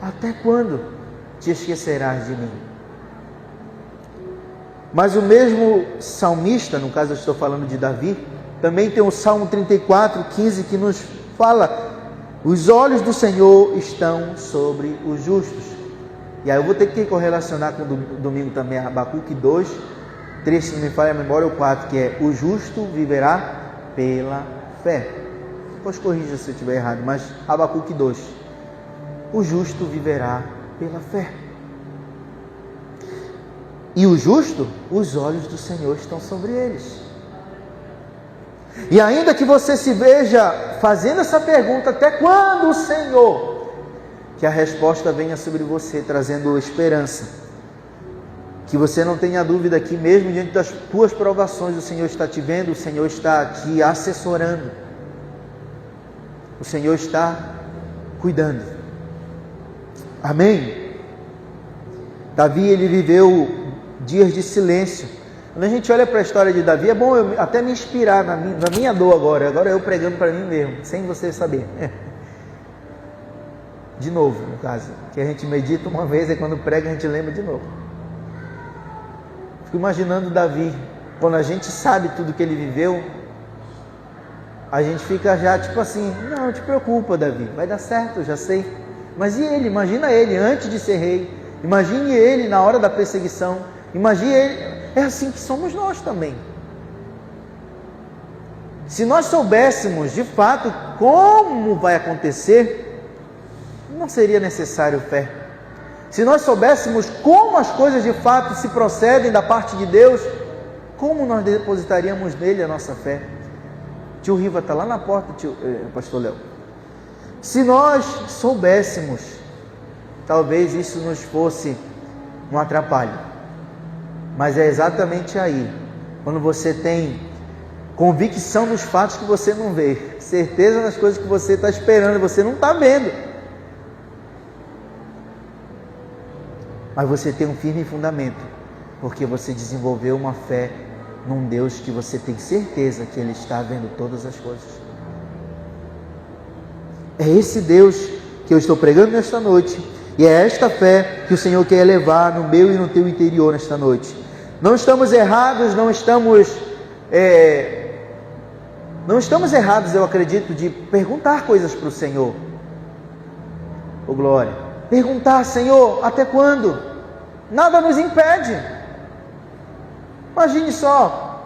Speaker 1: até quando te esquecerás de mim? Mas o mesmo salmista, no caso eu estou falando de Davi, também tem o Salmo 34, 15, que nos fala: os olhos do Senhor estão sobre os justos. E aí eu vou ter que correlacionar com o domingo também, Abacuque 2, 3, se não me falha a memória, o 4, que é: o justo viverá pela fé. Depois corrija se eu estiver errado, mas Abacuque 2, o justo viverá pela fé. E o justo, os olhos do Senhor estão sobre eles. E ainda que você se veja fazendo essa pergunta, até quando, Senhor? Que a resposta venha sobre você, trazendo esperança. Que você não tenha dúvida que mesmo diante das tuas provações, o Senhor está te vendo, o Senhor está te assessorando. O Senhor está cuidando. Amém? Davi, ele viveu dias de silêncio. Quando a gente olha para a história de Davi, é bom eu até me inspirar na minha dor agora eu pregando para mim mesmo, sem você saber. De novo, no caso, que a gente medita uma vez e quando prega a gente lembra de novo. Fico imaginando Davi, quando a gente sabe tudo que ele viveu, a gente fica já tipo assim: não te preocupa, Davi, vai dar certo, eu já sei. Mas e ele? Imagina ele antes de ser rei, imagine ele na hora da perseguição, imagine ele. É assim que somos nós também. Se nós soubéssemos de fato como vai acontecer, não seria necessário fé. Se nós soubéssemos como as coisas de fato se procedem da parte de Deus, como nós depositaríamos nele a nossa fé? Tio Riva está lá na porta, pastor Léo. Se nós soubéssemos talvez isso nos fosse um atrapalho. Mas é exatamente aí, quando você tem convicção nos fatos que você não vê, certeza nas coisas que você está esperando e você não está vendo, mas você tem um firme fundamento, porque você desenvolveu uma fé num Deus que você tem certeza que Ele está vendo todas as coisas. É esse Deus que eu estou pregando nesta noite, e é esta fé que o Senhor quer elevar no meu e no teu interior nesta noite. Não estamos errados, não estamos errados, eu acredito, de perguntar coisas para o Senhor. Ô glória! Perguntar, Senhor, até quando? Nada nos impede. Imagine só,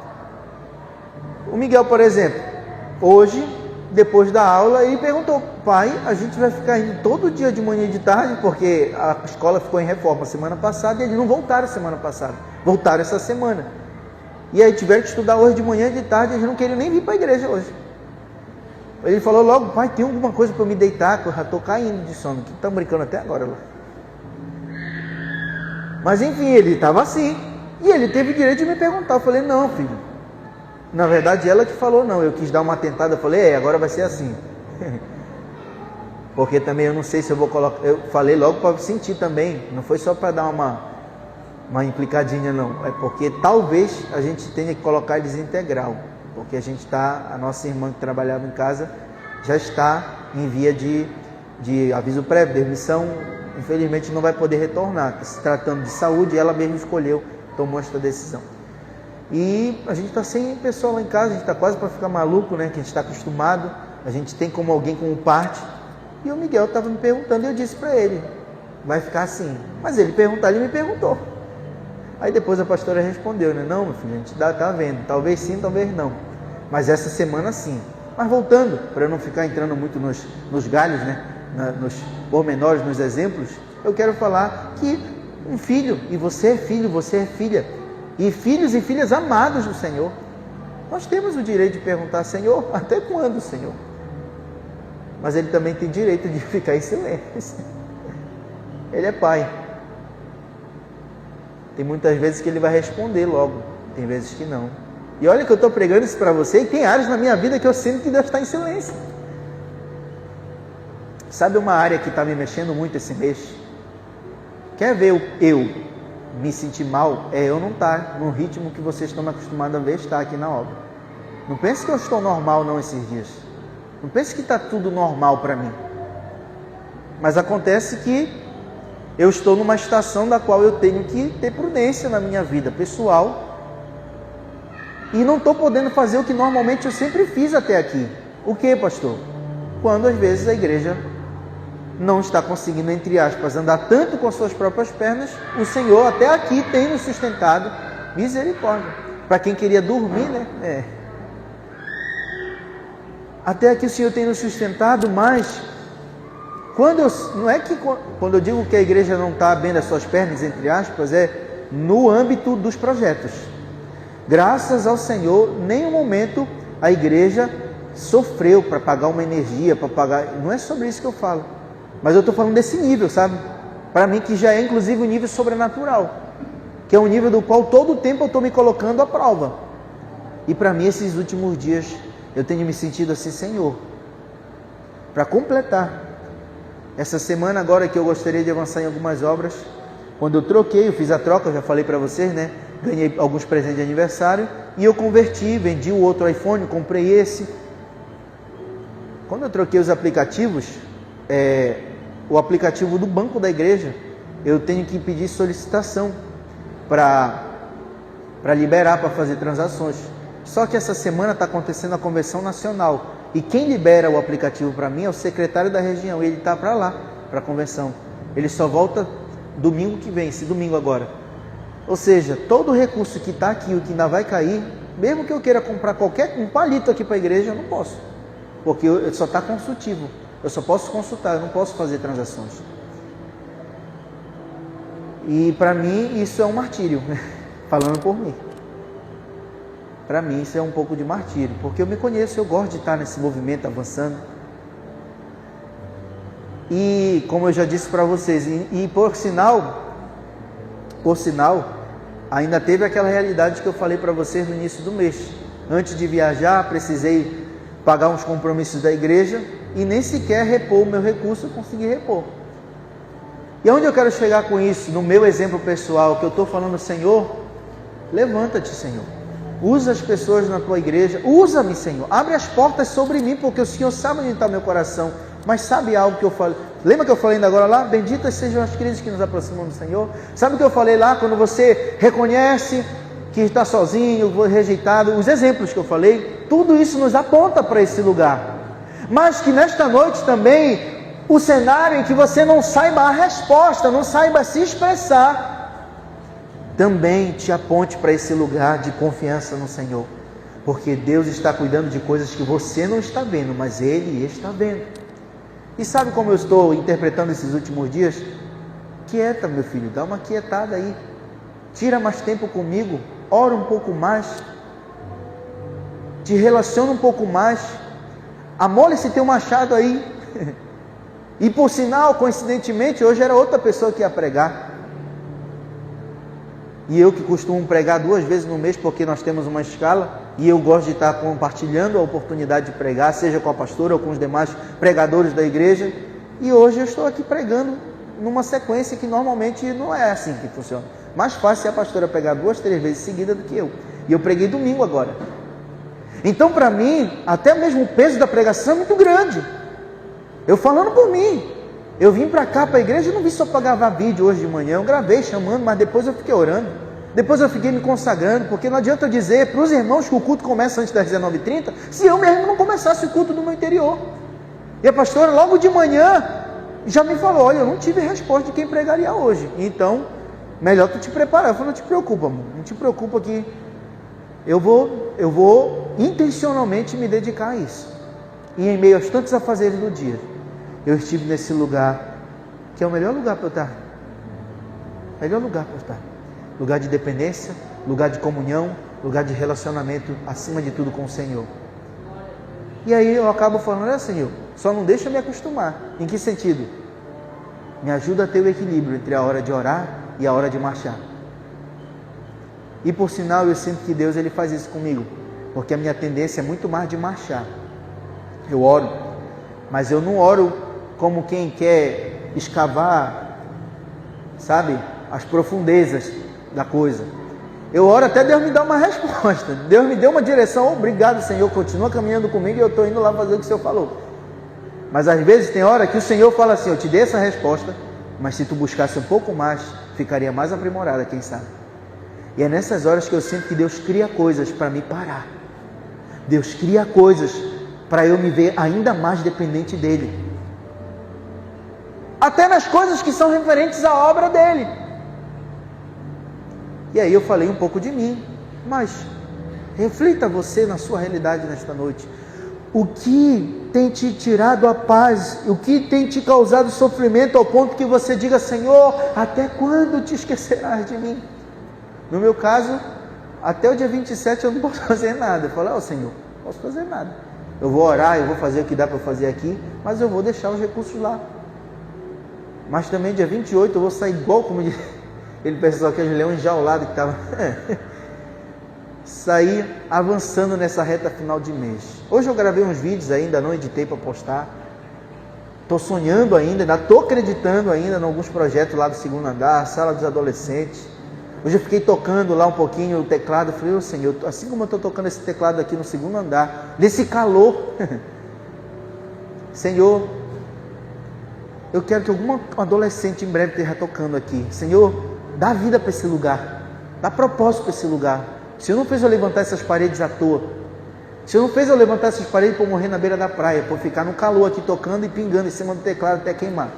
Speaker 1: o Miguel, por exemplo, hoje, depois da aula, ele perguntou: pai, a gente vai ficar indo todo dia de manhã e de tarde, porque a escola ficou em reforma semana passada e eles não voltaram semana passada, voltaram essa semana. E aí tiveram que estudar hoje de manhã e de tarde, eles não queriam nem vir para a igreja hoje. Ele falou logo: pai, tem alguma coisa para eu me deitar, que eu já estou caindo de sono, que estão brincando até agora lá. Mas enfim, ele estava assim, e ele teve o direito de me perguntar. Eu falei: não, filho, na verdade ela que falou não, eu quis dar uma tentada, eu falei: agora vai ser assim. Porque também eu não sei se eu vou colocar, eu falei logo para sentir também, não foi só para dar uma implicadinha não, é porque talvez a gente tenha que colocar eles integral, porque a nossa irmã que trabalhava em casa já está em via de aviso prévio, demissão, infelizmente não vai poder retornar, se tratando de saúde, ela mesma escolheu, tomou esta decisão. E a gente está sem pessoal lá em casa, a gente está quase para ficar maluco, né? Que a gente está acostumado, a gente tem como alguém como parte. E o Miguel estava me perguntando e eu disse para ele: vai ficar assim. Mas ele me perguntou. Aí depois a pastora respondeu, né? Não, meu filho, a gente está vendo, talvez sim, talvez não. Mas essa semana sim. Mas voltando, para eu não ficar entrando muito nos galhos, né? Nos pormenores, nos exemplos, eu quero falar que um filho, e você é filho, você é filha, e filhos e filhas amados do Senhor, nós temos o direito de perguntar: Senhor, até quando, Senhor? Mas Ele também tem direito de ficar em silêncio. Ele é pai. Tem muitas vezes que Ele vai responder logo, tem vezes que não. E olha que eu estou pregando isso para você, e tem áreas na minha vida que eu sinto que Deus está em silêncio. Sabe uma área que está me mexendo muito esse mês? Quer ver eu me sentir mal? É eu não estar no ritmo que vocês estão acostumados a ver estar aqui na obra. Não pense que eu estou normal não esses dias. Não pense que está tudo normal para mim. Mas acontece que eu estou numa estação da qual eu tenho que ter prudência na minha vida pessoal. E não estou podendo fazer o que normalmente eu sempre fiz até aqui. O que, pastor? Quando às vezes a igreja não está conseguindo, entre aspas, andar tanto com as suas próprias pernas, o Senhor até aqui tem nos sustentado. Misericórdia. Para quem queria dormir, né? Até aqui o Senhor tem nos sustentado, mas quando eu digo que a igreja não está bem das suas pernas, entre aspas, é no âmbito dos projetos. Graças ao Senhor, nenhum momento a igreja sofreu para pagar uma energia, para pagar. Não é sobre isso que eu falo, mas eu estou falando desse nível, sabe? Para mim, que já é inclusive um nível sobrenatural, que é um nível do qual todo o tempo eu estou me colocando à prova. E para mim, esses últimos dias, eu tenho me sentido assim: Senhor, para completar essa semana agora que eu gostaria de avançar em algumas obras, quando eu fiz a troca, eu já falei para vocês, né? Ganhei alguns presentes de aniversário e eu converti, vendi o outro iPhone, comprei esse. Quando eu troquei os aplicativos, o aplicativo do banco da igreja, eu tenho que pedir solicitação para liberar, para fazer transações. Só que essa semana está acontecendo a convenção nacional e quem libera o aplicativo para mim é o secretário da região, e ele está para lá, para a convenção. Ele só volta domingo que vem, esse domingo agora. Ou seja, todo o recurso que está aqui, o que ainda vai cair, mesmo que eu queira comprar um palito aqui para a igreja, eu não posso, porque só está consultivo. Eu só posso consultar, eu não posso fazer transações. E para mim isso é um martírio, falando por mim. Para mim isso é um pouco de martírio, porque eu me conheço, eu gosto de estar nesse movimento avançando. E como eu já disse para vocês, por sinal, ainda teve aquela realidade que eu falei para vocês no início do mês. Antes de viajar, precisei pagar uns compromissos da igreja e nem sequer repor o meu recurso eu consegui repor. E onde eu quero chegar com isso? No meu exemplo pessoal, que eu estou falando, Senhor, levanta-te, Senhor. Usa as pessoas na tua igreja, usa-me, Senhor. Abre as portas sobre mim, porque o Senhor sabe onde está meu coração. Mas sabe algo que eu falei? Lembra que eu falei ainda agora lá? Benditas sejam as crises que nos aproximam do Senhor. Sabe o que eu falei lá? Quando você reconhece que está sozinho, rejeitado, os exemplos que eu falei, tudo isso nos aponta para esse lugar. Mas que nesta noite também, o cenário em que você não saiba a resposta, não saiba se expressar, também te aponte para esse lugar de confiança no Senhor. Porque Deus está cuidando de coisas que você não está vendo, mas Ele está vendo. E sabe como eu estou interpretando esses últimos dias? Quieta, meu filho, dá uma quietada aí. Tira mais tempo comigo, ora um pouco mais, te relaciona um pouco mais, amole esse teu machado aí. E por sinal, coincidentemente, hoje era outra pessoa que ia pregar. E eu que costumo pregar 2 vezes no mês, porque nós temos uma escala, e eu gosto de estar compartilhando a oportunidade de pregar, seja com a pastora ou com os demais pregadores da igreja. E hoje eu estou aqui pregando numa sequência que normalmente não é assim que funciona. Mais fácil é a pastora pregar 2, 3 vezes seguida do que eu. E eu preguei domingo agora. Então, para mim, até mesmo o peso da pregação é muito grande. Eu falando por mim. Eu vim para cá, para a igreja, e não vim só para gravar vídeo hoje de manhã. Eu gravei chamando, mas depois eu fiquei orando. Depois eu fiquei me consagrando, porque não adianta eu dizer para os irmãos que o culto começa antes das 19h30, se eu mesmo não começasse o culto do meu interior. E a pastora logo de manhã já me falou, olha, eu não tive resposta de quem pregaria hoje. Então, melhor tu te preparar. Eu falei, não te preocupa, amor. Não te preocupa que eu vou intencionalmente me dedicar a isso. E em meio aos tantos afazeres do dia, eu estive nesse lugar, que é o melhor lugar para eu estar. Melhor lugar para eu estar. Lugar de dependência, lugar de comunhão, lugar de relacionamento, acima de tudo com o Senhor. E aí eu acabo falando, Senhor, só não deixa eu me acostumar. Em que sentido? Me ajuda a ter o equilíbrio entre a hora de orar e a hora de marchar. E por sinal eu sinto que Deus ele faz isso comigo, porque a minha tendência é muito mais de marchar. Eu oro, mas eu não oro como quem quer escavar, sabe, as profundezas da coisa. Eu oro até Deus me dar uma resposta. Deus me deu uma direção, obrigado Senhor, continua caminhando comigo e eu estou indo lá fazer o que o Senhor falou. Mas às vezes tem hora que o Senhor fala assim, eu te dei essa resposta, mas se tu buscasse um pouco mais, ficaria mais aprimorada, quem sabe. E é nessas horas que eu sinto que Deus cria coisas para me parar. Deus cria coisas para eu me ver ainda mais dependente dEle. Até nas coisas que são referentes à obra dEle. E aí eu falei um pouco de mim, mas reflita você na sua realidade nesta noite. O que tem te tirado a paz? O que tem te causado sofrimento ao ponto que você diga, Senhor, até quando te esquecerás de mim? No meu caso, até o dia 27 eu não posso fazer nada. Eu falo, Senhor, não posso fazer nada. Eu vou orar, eu vou fazer o que dá para fazer aqui, mas eu vou deixar os recursos lá. Mas também dia 28 eu vou sair igual como ele pensou, aquele leão enjaulado que estava... Sair avançando nessa reta final de mês. Hoje eu gravei uns vídeos ainda, não editei para postar. Estou sonhando ainda estou acreditando ainda em alguns projetos lá do 2º andar, sala dos adolescentes. Hoje eu fiquei tocando lá um pouquinho o teclado. Eu falei, Senhor, assim como eu estou tocando esse teclado aqui no 2º andar, nesse calor, Senhor, eu quero que algum adolescente em breve esteja tocando aqui. Senhor, dá vida para esse lugar, dá propósito para esse lugar. O Senhor não fez eu levantar essas paredes à toa. O Senhor não fez eu levantar essas paredes para eu morrer na beira da praia, para eu ficar no calor aqui tocando e pingando em cima do teclado até queimar.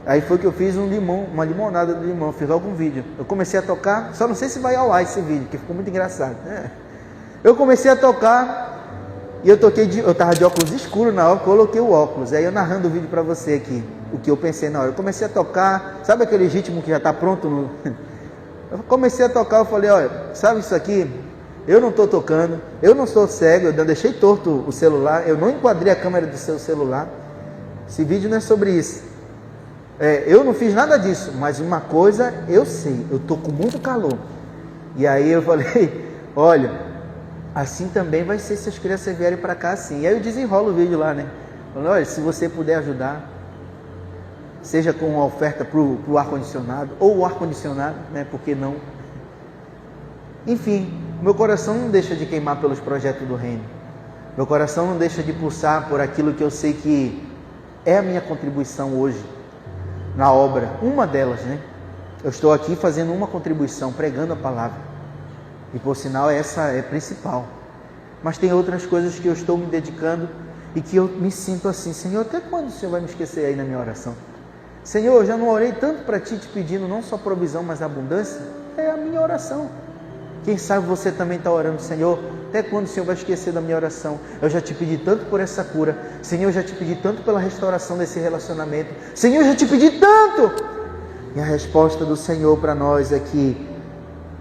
Speaker 1: Aí foi que eu fiz uma limonada de limão, fiz logo um vídeo. Eu comecei a tocar, só não sei se vai ao ar esse vídeo, porque ficou muito engraçado. Eu comecei a tocar e eu estava de óculos escuros na hora, coloquei o óculos. Aí eu narrando o vídeo para você aqui, o que eu pensei na hora. Eu comecei a tocar, sabe aquele ritmo que já está pronto? Eu comecei a tocar, eu falei, olha, sabe isso aqui? Eu não estou tocando, eu não sou cego, eu deixei torto o celular, eu não enquadrei a câmera do seu celular. Esse vídeo não é sobre isso. Eu não fiz nada disso, mas uma coisa eu sei, eu estou com muito calor. E aí eu falei, olha, assim também vai ser se as crianças vierem para cá assim. E aí eu desenrolo o vídeo lá, né? Falando, olha, se você puder ajudar, seja com uma oferta para o ar-condicionado, ou o ar-condicionado, né? Por que não? Enfim, meu coração não deixa de queimar pelos projetos do reino. Meu coração não deixa de pulsar por aquilo que eu sei que é a minha contribuição hoje na obra. Uma delas, né? Eu estou aqui fazendo uma contribuição, pregando a palavra. E por sinal essa é principal. Mas tem outras coisas que eu estou me dedicando e que eu me sinto assim, Senhor, até quando o Senhor vai me esquecer aí na minha oração? Senhor, eu já não orei tanto para Ti, te pedindo não só provisão, mas abundância? É a minha oração. Quem sabe você também está orando, Senhor, até quando o Senhor vai esquecer da minha oração? Eu já te pedi tanto por essa cura. Senhor, eu já te pedi tanto pela restauração desse relacionamento. Senhor, eu já te pedi tanto. E a resposta do Senhor para nós é que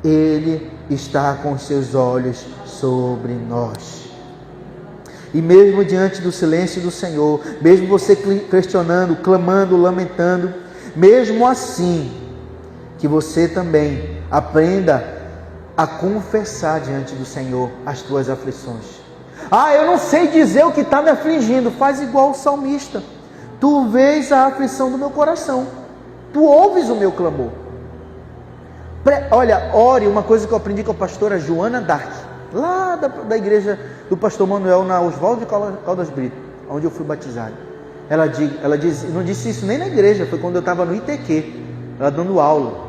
Speaker 1: Ele está com os seus olhos sobre nós. E mesmo diante do silêncio do Senhor, mesmo você questionando, clamando, lamentando, mesmo assim, que você também aprenda a confessar diante do Senhor as tuas aflições. Eu não sei dizer o que está me afligindo. Faz igual o salmista. Tu vês a aflição do meu coração. Tu ouves o meu clamor. Olha, ore, uma coisa que eu aprendi com a pastora Joana Dark, lá da igreja do pastor Manuel, na Oswaldo de Caldas Brito, onde eu fui batizado. Ela diz, não disse isso nem na igreja, foi quando eu estava no ITQ, ela dando aula.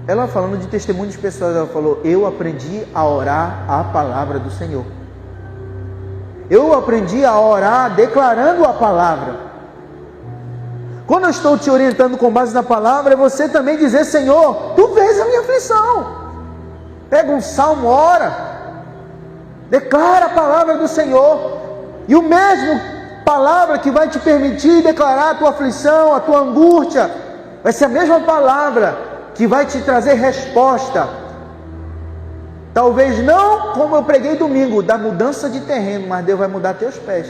Speaker 1: Ela falando de testemunhos pessoais, ela falou, eu aprendi a orar a palavra do Senhor. Eu aprendi a orar declarando a palavra. Quando eu estou te orientando com base na palavra, é você também dizer, Senhor, Tu vês a minha aflição. Pega um salmo, ora, declara a palavra do Senhor. E o mesmo palavra que vai te permitir declarar a tua aflição, a tua angústia, vai ser a mesma palavra que vai te trazer resposta. Talvez não como eu preguei domingo, da mudança de terreno, mas Deus vai mudar teus pés.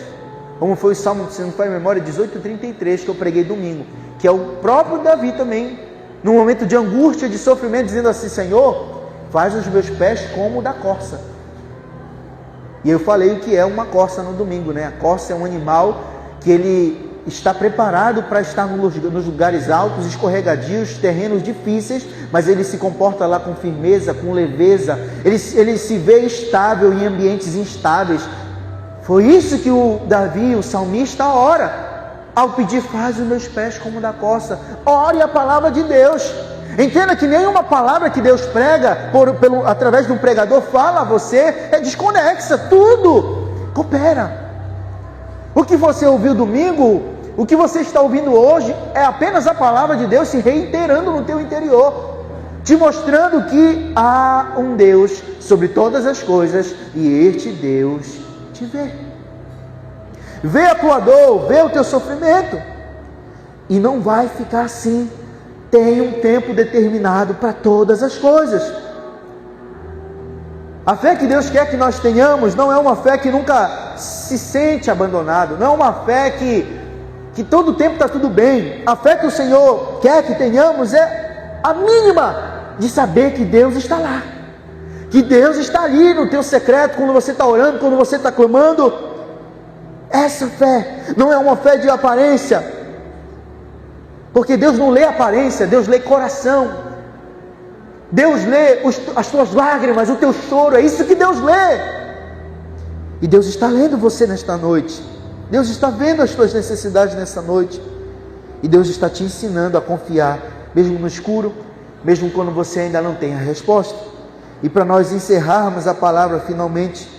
Speaker 1: Como foi o Salmo, se não foi a memória, 18:33, que eu preguei domingo, que é o próprio Davi também, no momento de angústia, de sofrimento, dizendo assim, Senhor, faz os meus pés como o da corça. E eu falei o que é uma corça no domingo, né? A corça é um animal que ele está preparado para estar nos lugares altos, escorregadios, terrenos difíceis, mas ele se comporta lá com firmeza, com leveza, ele se vê estável em ambientes instáveis. Foi isso que o Davi, o salmista, ora, ao pedir, faz os meus pés como da corça. Ore a palavra de Deus. Entenda que nenhuma palavra que Deus prega, através de um pregador, fala a você, é desconexa, tudo coopera. O que você ouviu domingo, o que você está ouvindo hoje, é apenas a palavra de Deus se reiterando no teu interior, te mostrando que há um Deus sobre todas as coisas, e este Deus te vê. Vê a tua dor, vê o teu sofrimento, e não vai ficar assim. Tem um tempo determinado para todas as coisas. A fé que Deus quer que nós tenhamos não é uma fé que nunca se sente abandonado, não é uma fé que todo o tempo está tudo bem. A fé que o Senhor quer que tenhamos é a mínima de saber que Deus está lá, que Deus está ali no teu secreto, quando você está orando, quando você está clamando. Essa fé não é uma fé de aparência, porque Deus não lê aparência, Deus lê coração. Deus lê as tuas lágrimas, o teu choro, é isso que Deus lê. E Deus está lendo você nesta noite. Deus está vendo as tuas necessidades nessa noite. E Deus está te ensinando a confiar, mesmo no escuro, mesmo quando você ainda não tem a resposta. E para nós encerrarmos a palavra finalmente,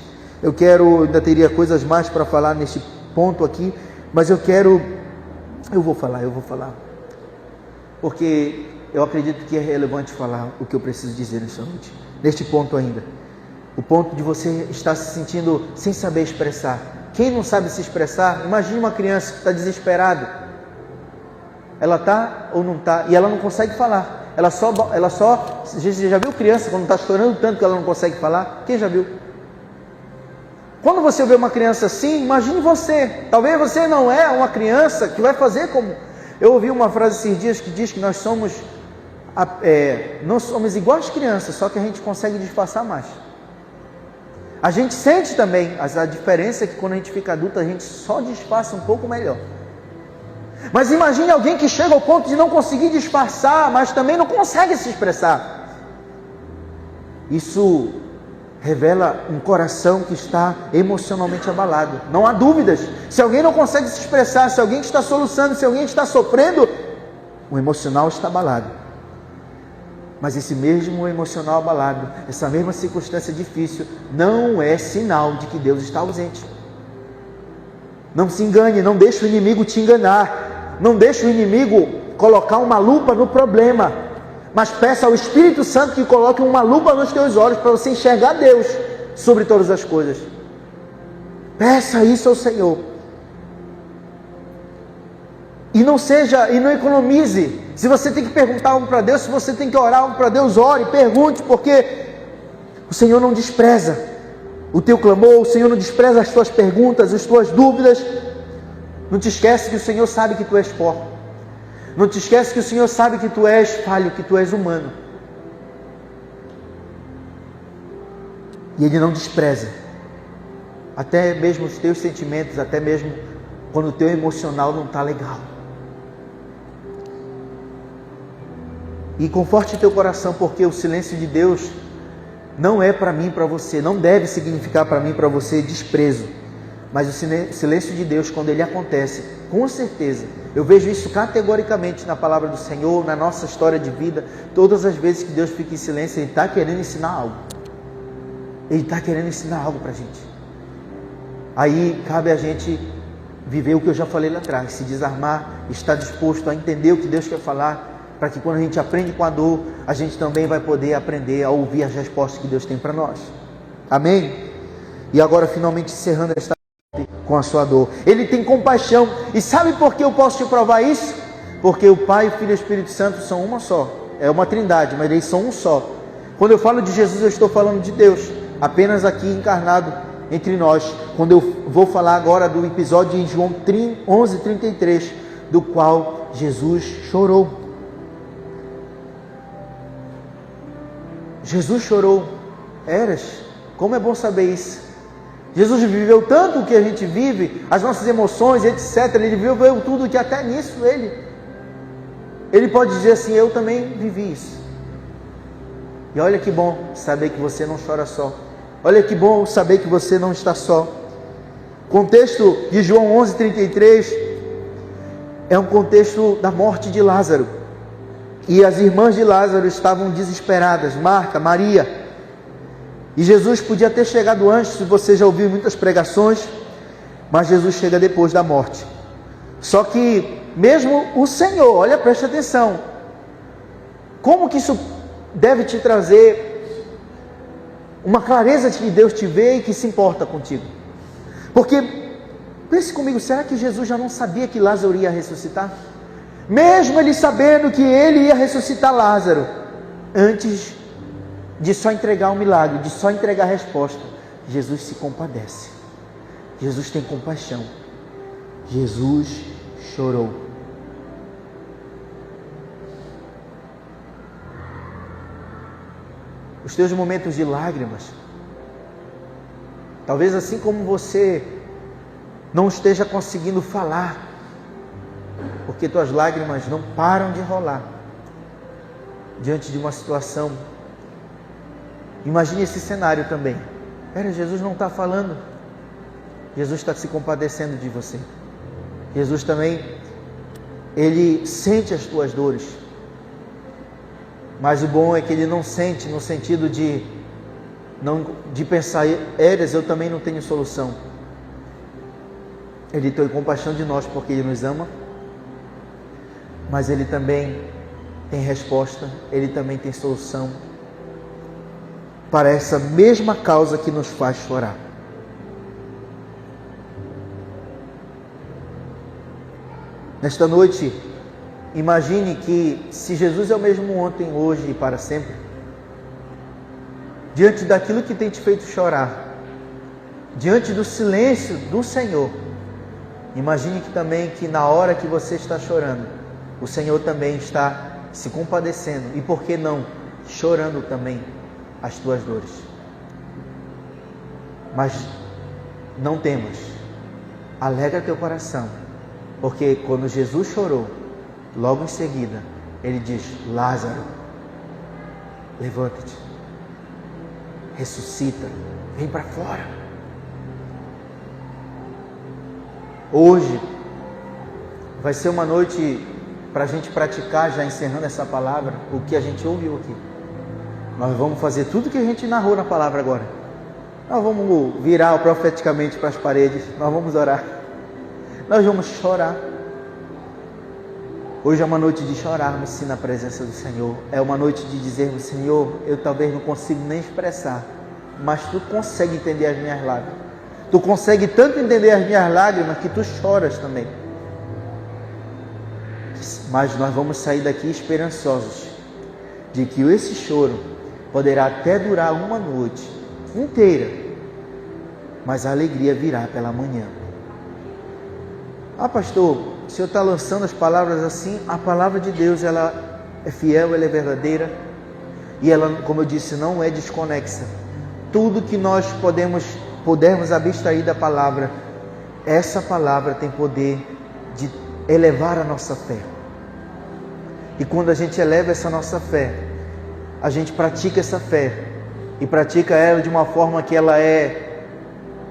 Speaker 1: ainda teria coisas mais para falar neste ponto aqui, mas eu vou falar, porque eu acredito que é relevante falar o que eu preciso dizer nesta noite, neste ponto ainda, o ponto de você estar se sentindo sem saber expressar. Quem não sabe se expressar, imagine uma criança que está desesperada, ela está ou não está, e ela não consegue falar, você já viu criança quando está chorando tanto que ela não consegue falar? Quem já viu? Quando você vê uma criança assim, imagine você. Talvez você não é uma criança que vai fazer como... Eu ouvi uma frase esses dias que diz que nós somos iguais crianças, só que a gente consegue disfarçar mais. A gente sente também, a diferença é que quando a gente fica adulto, a gente só disfarça um pouco melhor. Mas imagine alguém que chega ao ponto de não conseguir disfarçar, mas também não consegue se expressar. Isso revela um coração que está emocionalmente abalado. Não há dúvidas. Se alguém não consegue se expressar, se alguém está soluçando, se alguém está sofrendo, o emocional está abalado. Mas esse mesmo emocional abalado, essa mesma circunstância difícil, não é sinal de que Deus está ausente. Não se engane, não deixe o inimigo te enganar. Não deixe o inimigo colocar uma lupa no problema. Mas peça ao Espírito Santo que coloque uma lupa nos teus olhos para você enxergar Deus sobre todas as coisas. Peça isso ao Senhor. E não economize. Se você tem que perguntar algo para Deus, se você tem que orar algo para Deus, ore, pergunte, porque o Senhor não despreza o teu clamor, o Senhor não despreza as tuas perguntas, as tuas dúvidas. Não te esquece que o Senhor sabe que tu és pó. Não te esquece que o Senhor sabe que tu és falho, que tu és humano. E Ele não despreza. Até mesmo os teus sentimentos, até mesmo quando o teu emocional não está legal. E conforte teu coração, porque o silêncio de Deus não é para mim, para você, não deve significar para mim, para você desprezo. Mas o silêncio de Deus, quando ele acontece, com certeza, eu vejo isso categoricamente na palavra do Senhor, na nossa história de vida. Todas as vezes que Deus fica em silêncio, Ele está querendo ensinar algo. Ele está querendo ensinar algo para a gente. Aí cabe a gente viver o que eu já falei lá atrás, se desarmar, estar disposto a entender o que Deus quer falar, para que quando a gente aprende com a dor, a gente também vai poder aprender a ouvir as respostas que Deus tem para nós. Amém? E agora finalmente encerrando esta com a sua dor. Ele tem compaixão. E sabe por que eu posso te provar isso? Porque o Pai, o Filho e o Espírito Santo são uma só. É uma trindade, mas eles são um só. Quando eu falo de Jesus, eu estou falando de Deus, apenas aqui encarnado entre nós. Quando eu vou falar agora do episódio em João 11:33, do qual Jesus chorou. Jesus chorou. Como é bom saber isso. Jesus viveu tanto o que a gente vive, as nossas emoções, etc. Ele viveu tudo que até nisso ele pode dizer assim, eu também vivi isso. E olha que bom saber que você não chora só. Olha que bom saber que você não está só. O contexto de João 11:33 é um contexto da morte de Lázaro. E as irmãs de Lázaro estavam desesperadas, Marta, Maria. E Jesus podia ter chegado antes, se você já ouviu muitas pregações, mas Jesus chega depois da morte. Só que mesmo o Senhor, olha, preste atenção, como que isso deve te trazer uma clareza de que Deus te vê e que se importa contigo? Porque, pense comigo, será que Jesus já não sabia que Lázaro ia ressuscitar? Mesmo ele sabendo que ele ia ressuscitar Lázaro, antes de só entregar um milagre, de só entregar a resposta, Jesus se compadece. Jesus tem compaixão. Jesus chorou. Os teus momentos de lágrimas, talvez assim como você não esteja conseguindo falar, porque tuas lágrimas não param de rolar diante de uma situação. Imagine esse cenário também. Jesus não está falando. Jesus está se compadecendo de você. Jesus também, Ele sente as tuas dores. Mas o bom é que Ele não sente no sentido de pensar, eu também não tenho solução. Ele tem compaixão de nós porque Ele nos ama. Mas Ele também tem resposta. Ele também tem solução para essa mesma causa que nos faz chorar. Nesta noite, imagine que se Jesus é o mesmo ontem, hoje e para sempre, diante daquilo que tem te feito chorar, diante do silêncio do Senhor, imagine que na hora que você está chorando, o Senhor também está se compadecendo e, por que não, chorando também as tuas dores. Mas não temas, alegra teu coração, porque quando Jesus chorou, logo em seguida, Ele diz: Lázaro, levanta-te, ressuscita, vem para fora. Hoje vai ser uma noite para a gente praticar, já encerrando essa palavra, o que a gente ouviu aqui. Nós vamos fazer tudo que a gente narrou na palavra agora. Nós vamos virar profeticamente para as paredes, nós vamos orar, nós vamos chorar. Hoje é uma noite de chorarmos sim na presença do Senhor. É uma noite de dizermos: Senhor, eu talvez não consigo nem expressar, mas Tu consegue entender as minhas lágrimas. Tu consegue tanto entender as minhas lágrimas que Tu choras também. Mas nós vamos sair daqui esperançosos de que esse choro poderá até durar uma noite inteira, mas a alegria virá pela manhã. Ah, pastor, o senhor está lançando as palavras assim? A palavra de Deus, ela é fiel, ela é verdadeira e ela, como eu disse, não é desconexa. Tudo que nós pudermos abstrair da palavra, essa palavra tem poder de elevar a nossa fé. E quando a gente eleva essa nossa fé, a gente pratica essa fé e pratica ela de uma forma que ela é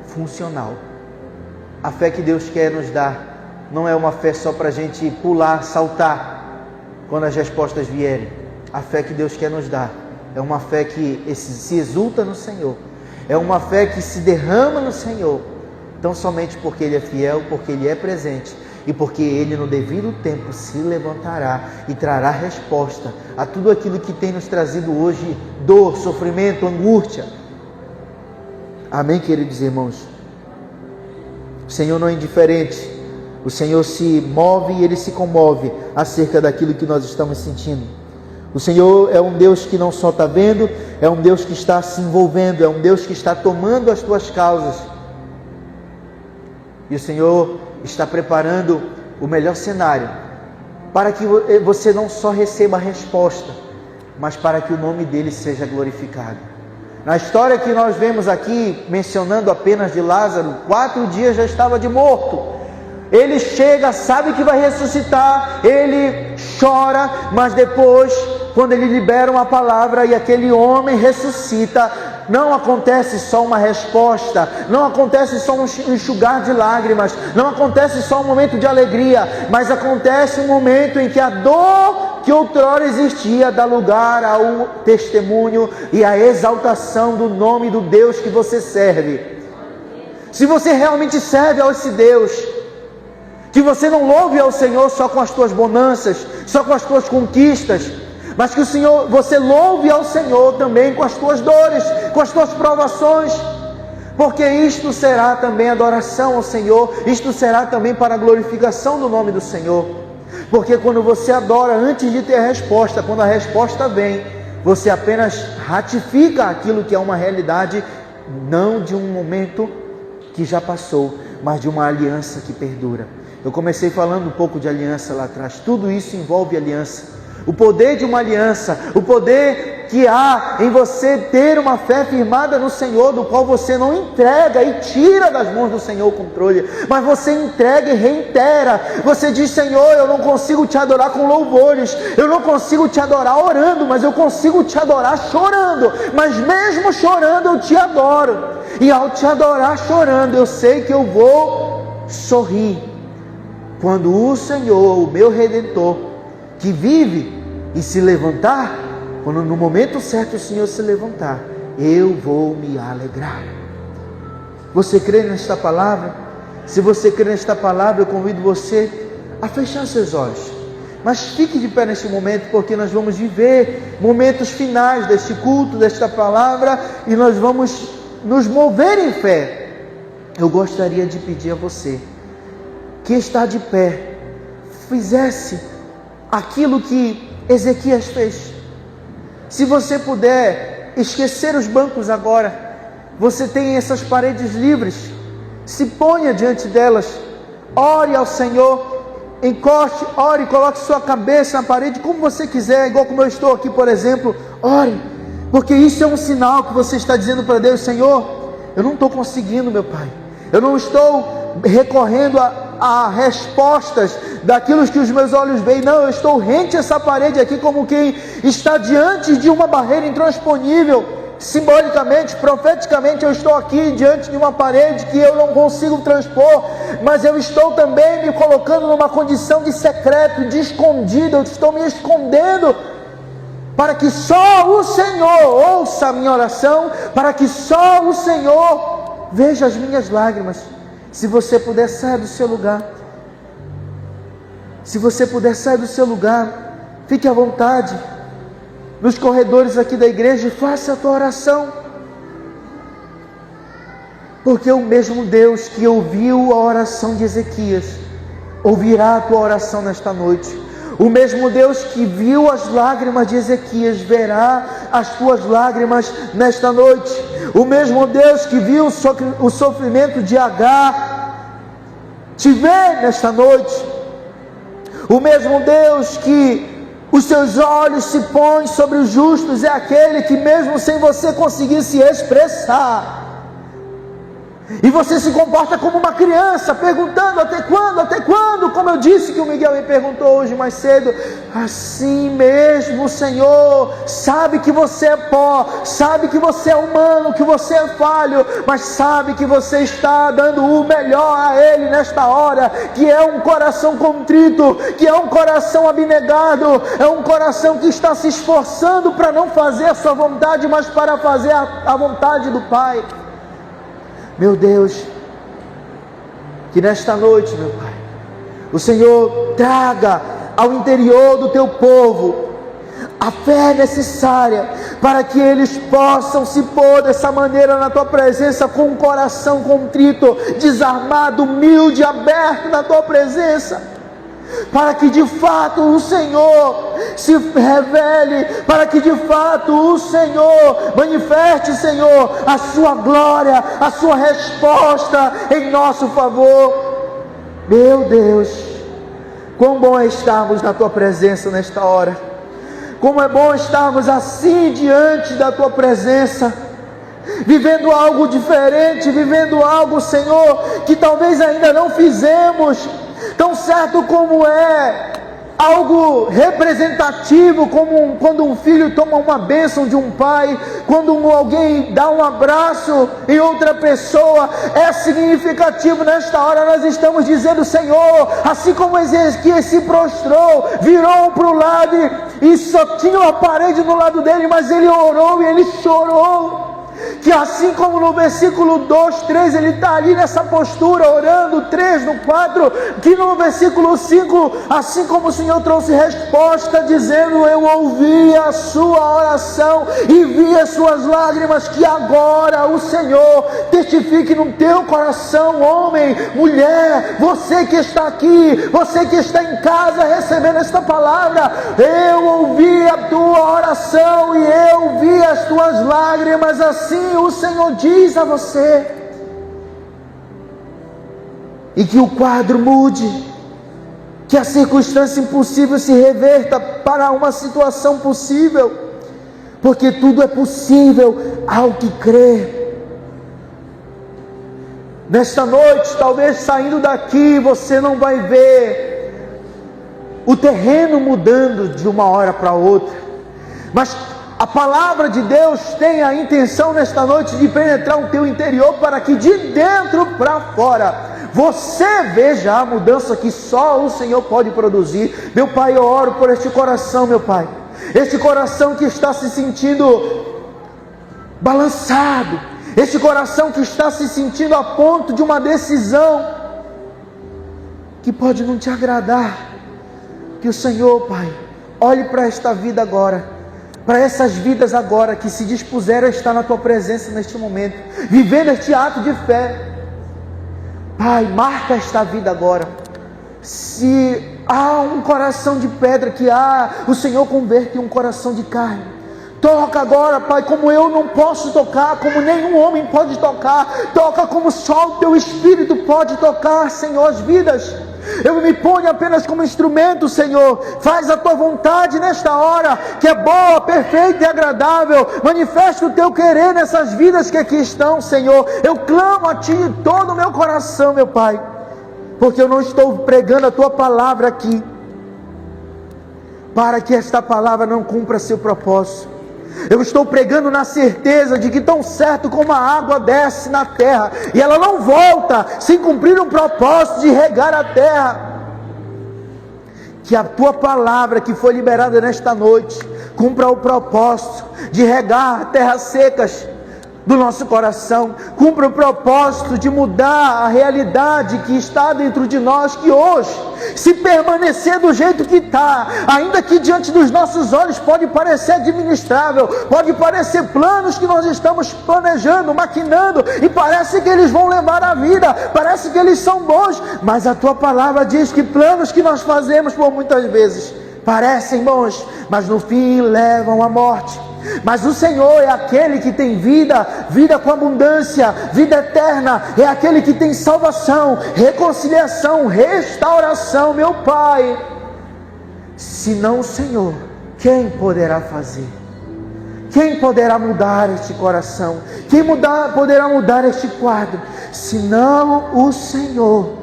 Speaker 1: funcional. A fé que Deus quer nos dar não é uma fé só para a gente pular, saltar quando as respostas vierem. A fé que Deus quer nos dar é uma fé que se exulta no Senhor, é uma fé que se derrama no Senhor, tão somente porque Ele é fiel, porque Ele é presente e porque Ele no devido tempo se levantará e trará resposta a tudo aquilo que tem nos trazido hoje dor, sofrimento, angústia. Amém, queridos irmãos? O Senhor não é indiferente, o Senhor se move e Ele se comove acerca daquilo que nós estamos sentindo. O Senhor é um Deus que não só está vendo, é um Deus que está se envolvendo, é um Deus que está tomando as tuas causas. E o Senhor está preparando o melhor cenário para que você não só receba a resposta, mas para que o nome dele seja glorificado. Na história que nós vemos aqui, mencionando apenas de Lázaro, 4 dias já estava de morto. Ele chega, sabe que vai ressuscitar, ele chora, mas depois, quando ele libera uma palavra e aquele homem ressuscita, não acontece só uma resposta, não acontece só um enxugar de lágrimas, não acontece só um momento de alegria, mas acontece um momento em que a dor que outrora existia dá lugar ao testemunho e à exaltação do nome do Deus que você serve. Se você realmente serve a esse Deus, que você não louve ao Senhor só com as tuas bonanças, só com as tuas conquistas, mas que você louve ao Senhor também com as tuas dores, com as tuas provações, porque isto será também adoração ao Senhor, isto será também para a glorificação do nome do Senhor, porque quando você adora antes de ter a resposta, quando a resposta vem, você apenas ratifica aquilo que é uma realidade, não de um momento que já passou, mas de uma aliança que perdura. Eu comecei falando um pouco de aliança lá atrás, tudo isso envolve aliança. O poder de uma aliança, o poder que há em você ter uma fé firmada no Senhor, do qual você não entrega e tira das mãos do Senhor o controle, mas você entrega e reitera. Você diz: Senhor, eu não consigo te adorar com louvores, eu não consigo te adorar orando, mas eu consigo te adorar chorando, mas mesmo chorando eu te adoro, e ao te adorar chorando, eu sei que eu vou sorrir, quando o Senhor, o meu Redentor, que vive e se levantar, quando no momento certo o Senhor se levantar, eu vou me alegrar. Você crê nesta palavra? Se você crê nesta palavra, eu convido você a fechar seus olhos, mas fique de pé neste momento, porque nós vamos viver momentos finais deste culto, desta palavra, e nós vamos nos mover em fé. Eu gostaria de pedir a você que está de pé, fizesse aquilo que Ezequias fez. Se você puder esquecer os bancos agora, você tem essas paredes livres, se ponha diante delas, ore ao Senhor, encoste, ore, coloque sua cabeça na parede, como você quiser, igual como eu estou aqui, por exemplo, ore, porque isso é um sinal que você está dizendo para Deus: Senhor, eu não estou conseguindo, meu Pai, eu não estou recorrendo a respostas daquilo que os meus olhos veem, não, eu estou rente a essa parede aqui, como quem está diante de uma barreira intransponível. Simbolicamente, profeticamente, eu estou aqui diante de uma parede que eu não consigo transpor, mas eu estou também me colocando numa condição de secreto, de escondido, eu estou me escondendo, para que só o Senhor ouça a minha oração, para que só o Senhor veja as minhas lágrimas. Se você puder, sair do seu lugar. Se você puder, sair do seu lugar, fique à vontade nos corredores aqui da igreja, faça a tua oração, porque o mesmo Deus que ouviu a oração de Ezequias ouvirá a tua oração nesta noite. O mesmo Deus que viu as lágrimas de Ezequias verá as tuas lágrimas nesta noite. O mesmo Deus que viu o sofrimento de Agar te vê nesta noite. O mesmo Deus que os seus olhos se põem sobre os justos é aquele que, mesmo sem você conseguir se expressar, e você se comporta como uma criança, perguntando: até quando, até quando? Como eu disse que o Miguel me perguntou hoje mais cedo. Assim mesmo o Senhor sabe que você é pó, sabe que você é humano, que você é falho, mas sabe que você está dando o melhor a Ele nesta hora, que é um coração contrito, que é um coração abnegado, é um coração que está se esforçando para não fazer a sua vontade, mas para fazer a vontade do Pai. Meu Deus, que nesta noite, meu Pai, o Senhor traga ao interior do teu povo a fé necessária para que eles possam se pôr dessa maneira na tua presença, com um coração contrito, desarmado, humilde, aberto na tua presença, para que de fato o Senhor se revele, para que de fato o Senhor manifeste, Senhor, a sua glória, a sua resposta em nosso favor. Meu Deus, quão bom é estarmos na tua presença nesta hora, como é bom estarmos assim diante da tua presença, vivendo algo diferente, vivendo algo, Senhor, que talvez ainda não fizemos, tão certo como é algo representativo, como quando um filho toma uma bênção de um pai, quando alguém dá um abraço em outra pessoa, é significativo. Nesta hora nós estamos dizendo: Senhor, assim como Ezequias se prostrou, virou para o lado e só tinha uma parede no lado dele, mas ele orou e ele chorou, que assim como no versículo 2, 3, ele está ali nessa postura, orando, 3, no 4, que no versículo 5, assim como o Senhor trouxe resposta, dizendo: eu ouvi a sua oração e vi as suas lágrimas, que agora o Senhor testifique no teu coração, homem, mulher, você que está aqui, você que está em casa recebendo esta palavra: eu ouvi a tua oração e eu vi as tuas lágrimas, assim o Senhor diz a você. E que o quadro mude, que a circunstância impossível se reverta para uma situação possível, porque tudo é possível ao que crê. Nesta noite, talvez saindo daqui, você não vai ver o terreno mudando de uma hora para outra, mas a palavra de Deus tem a intenção nesta noite de penetrar o teu interior, para que de dentro para fora você veja a mudança que só o Senhor pode produzir. Meu Pai, eu oro por este coração, meu Pai, este coração que está se sentindo balançado, este coração que está se sentindo a ponto de uma decisão que pode não te agradar. Que o Senhor, Pai, olhe para esta vida agora, para essas vidas agora que se dispuseram a estar na tua presença neste momento, vivendo este ato de fé. Pai, marca esta vida agora. Se há um coração de pedra, que o Senhor converte em um coração de carne. Toca agora, Pai, como eu não posso tocar, como nenhum homem pode tocar. Toca como só o Teu Espírito pode tocar, Senhor, as vidas. Eu me ponho apenas como instrumento, Senhor. Faz a Tua vontade nesta hora, que é boa, perfeita e agradável. Manifesta o Teu querer nessas vidas que aqui estão, Senhor. Eu clamo a Ti de todo o meu coração, meu Pai, porque eu não estou pregando a Tua palavra aqui para que esta palavra não cumpra seu propósito. Eu estou pregando na certeza de que tão certo como a água desce na terra e ela não volta sem cumprir um propósito de regar a terra, que a Tua palavra que foi liberada nesta noite cumpra o propósito de regar terras secas do nosso coração, cumpra o propósito de mudar a realidade que está dentro de nós, que hoje, se permanecer do jeito que está, ainda que diante dos nossos olhos pode parecer administrável, pode parecer planos que nós estamos planejando, maquinando, e parece que eles vão levar a vida, parece que eles são bons, mas a Tua palavra diz que planos que nós fazemos por muitas vezes parecem bons, mas no fim levam à morte. Mas o Senhor é aquele que tem vida, vida com abundância, vida eterna, é aquele que tem salvação, reconciliação, restauração, meu Pai. Se não o Senhor, quem poderá fazer? Quem poderá mudar este coração? Quem poderá mudar este quadro? Se não o Senhor.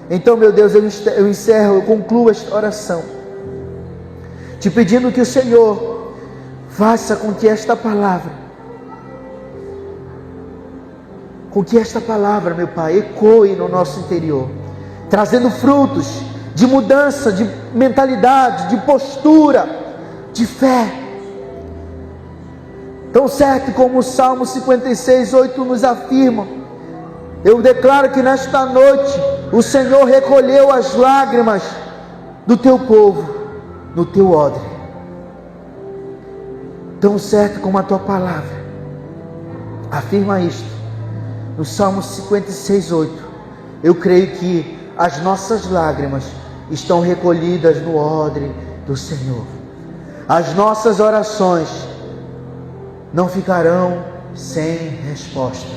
Speaker 1: Então, meu Deus, eu encerro, eu concluo esta oração, te pedindo que o Senhor faça com que esta palavra, meu Pai, ecoe no nosso interior, trazendo frutos de mudança, de mentalidade, de postura, de fé. Tão certo como o Salmo 56:8 nos afirma, eu declaro que nesta noite o Senhor recolheu as lágrimas do Teu povo no Teu odre. Tão certo como a Tua palavra afirma isto no Salmo 56:8, eu creio que as nossas lágrimas estão recolhidas no odre do Senhor. As nossas orações não ficarão sem resposta.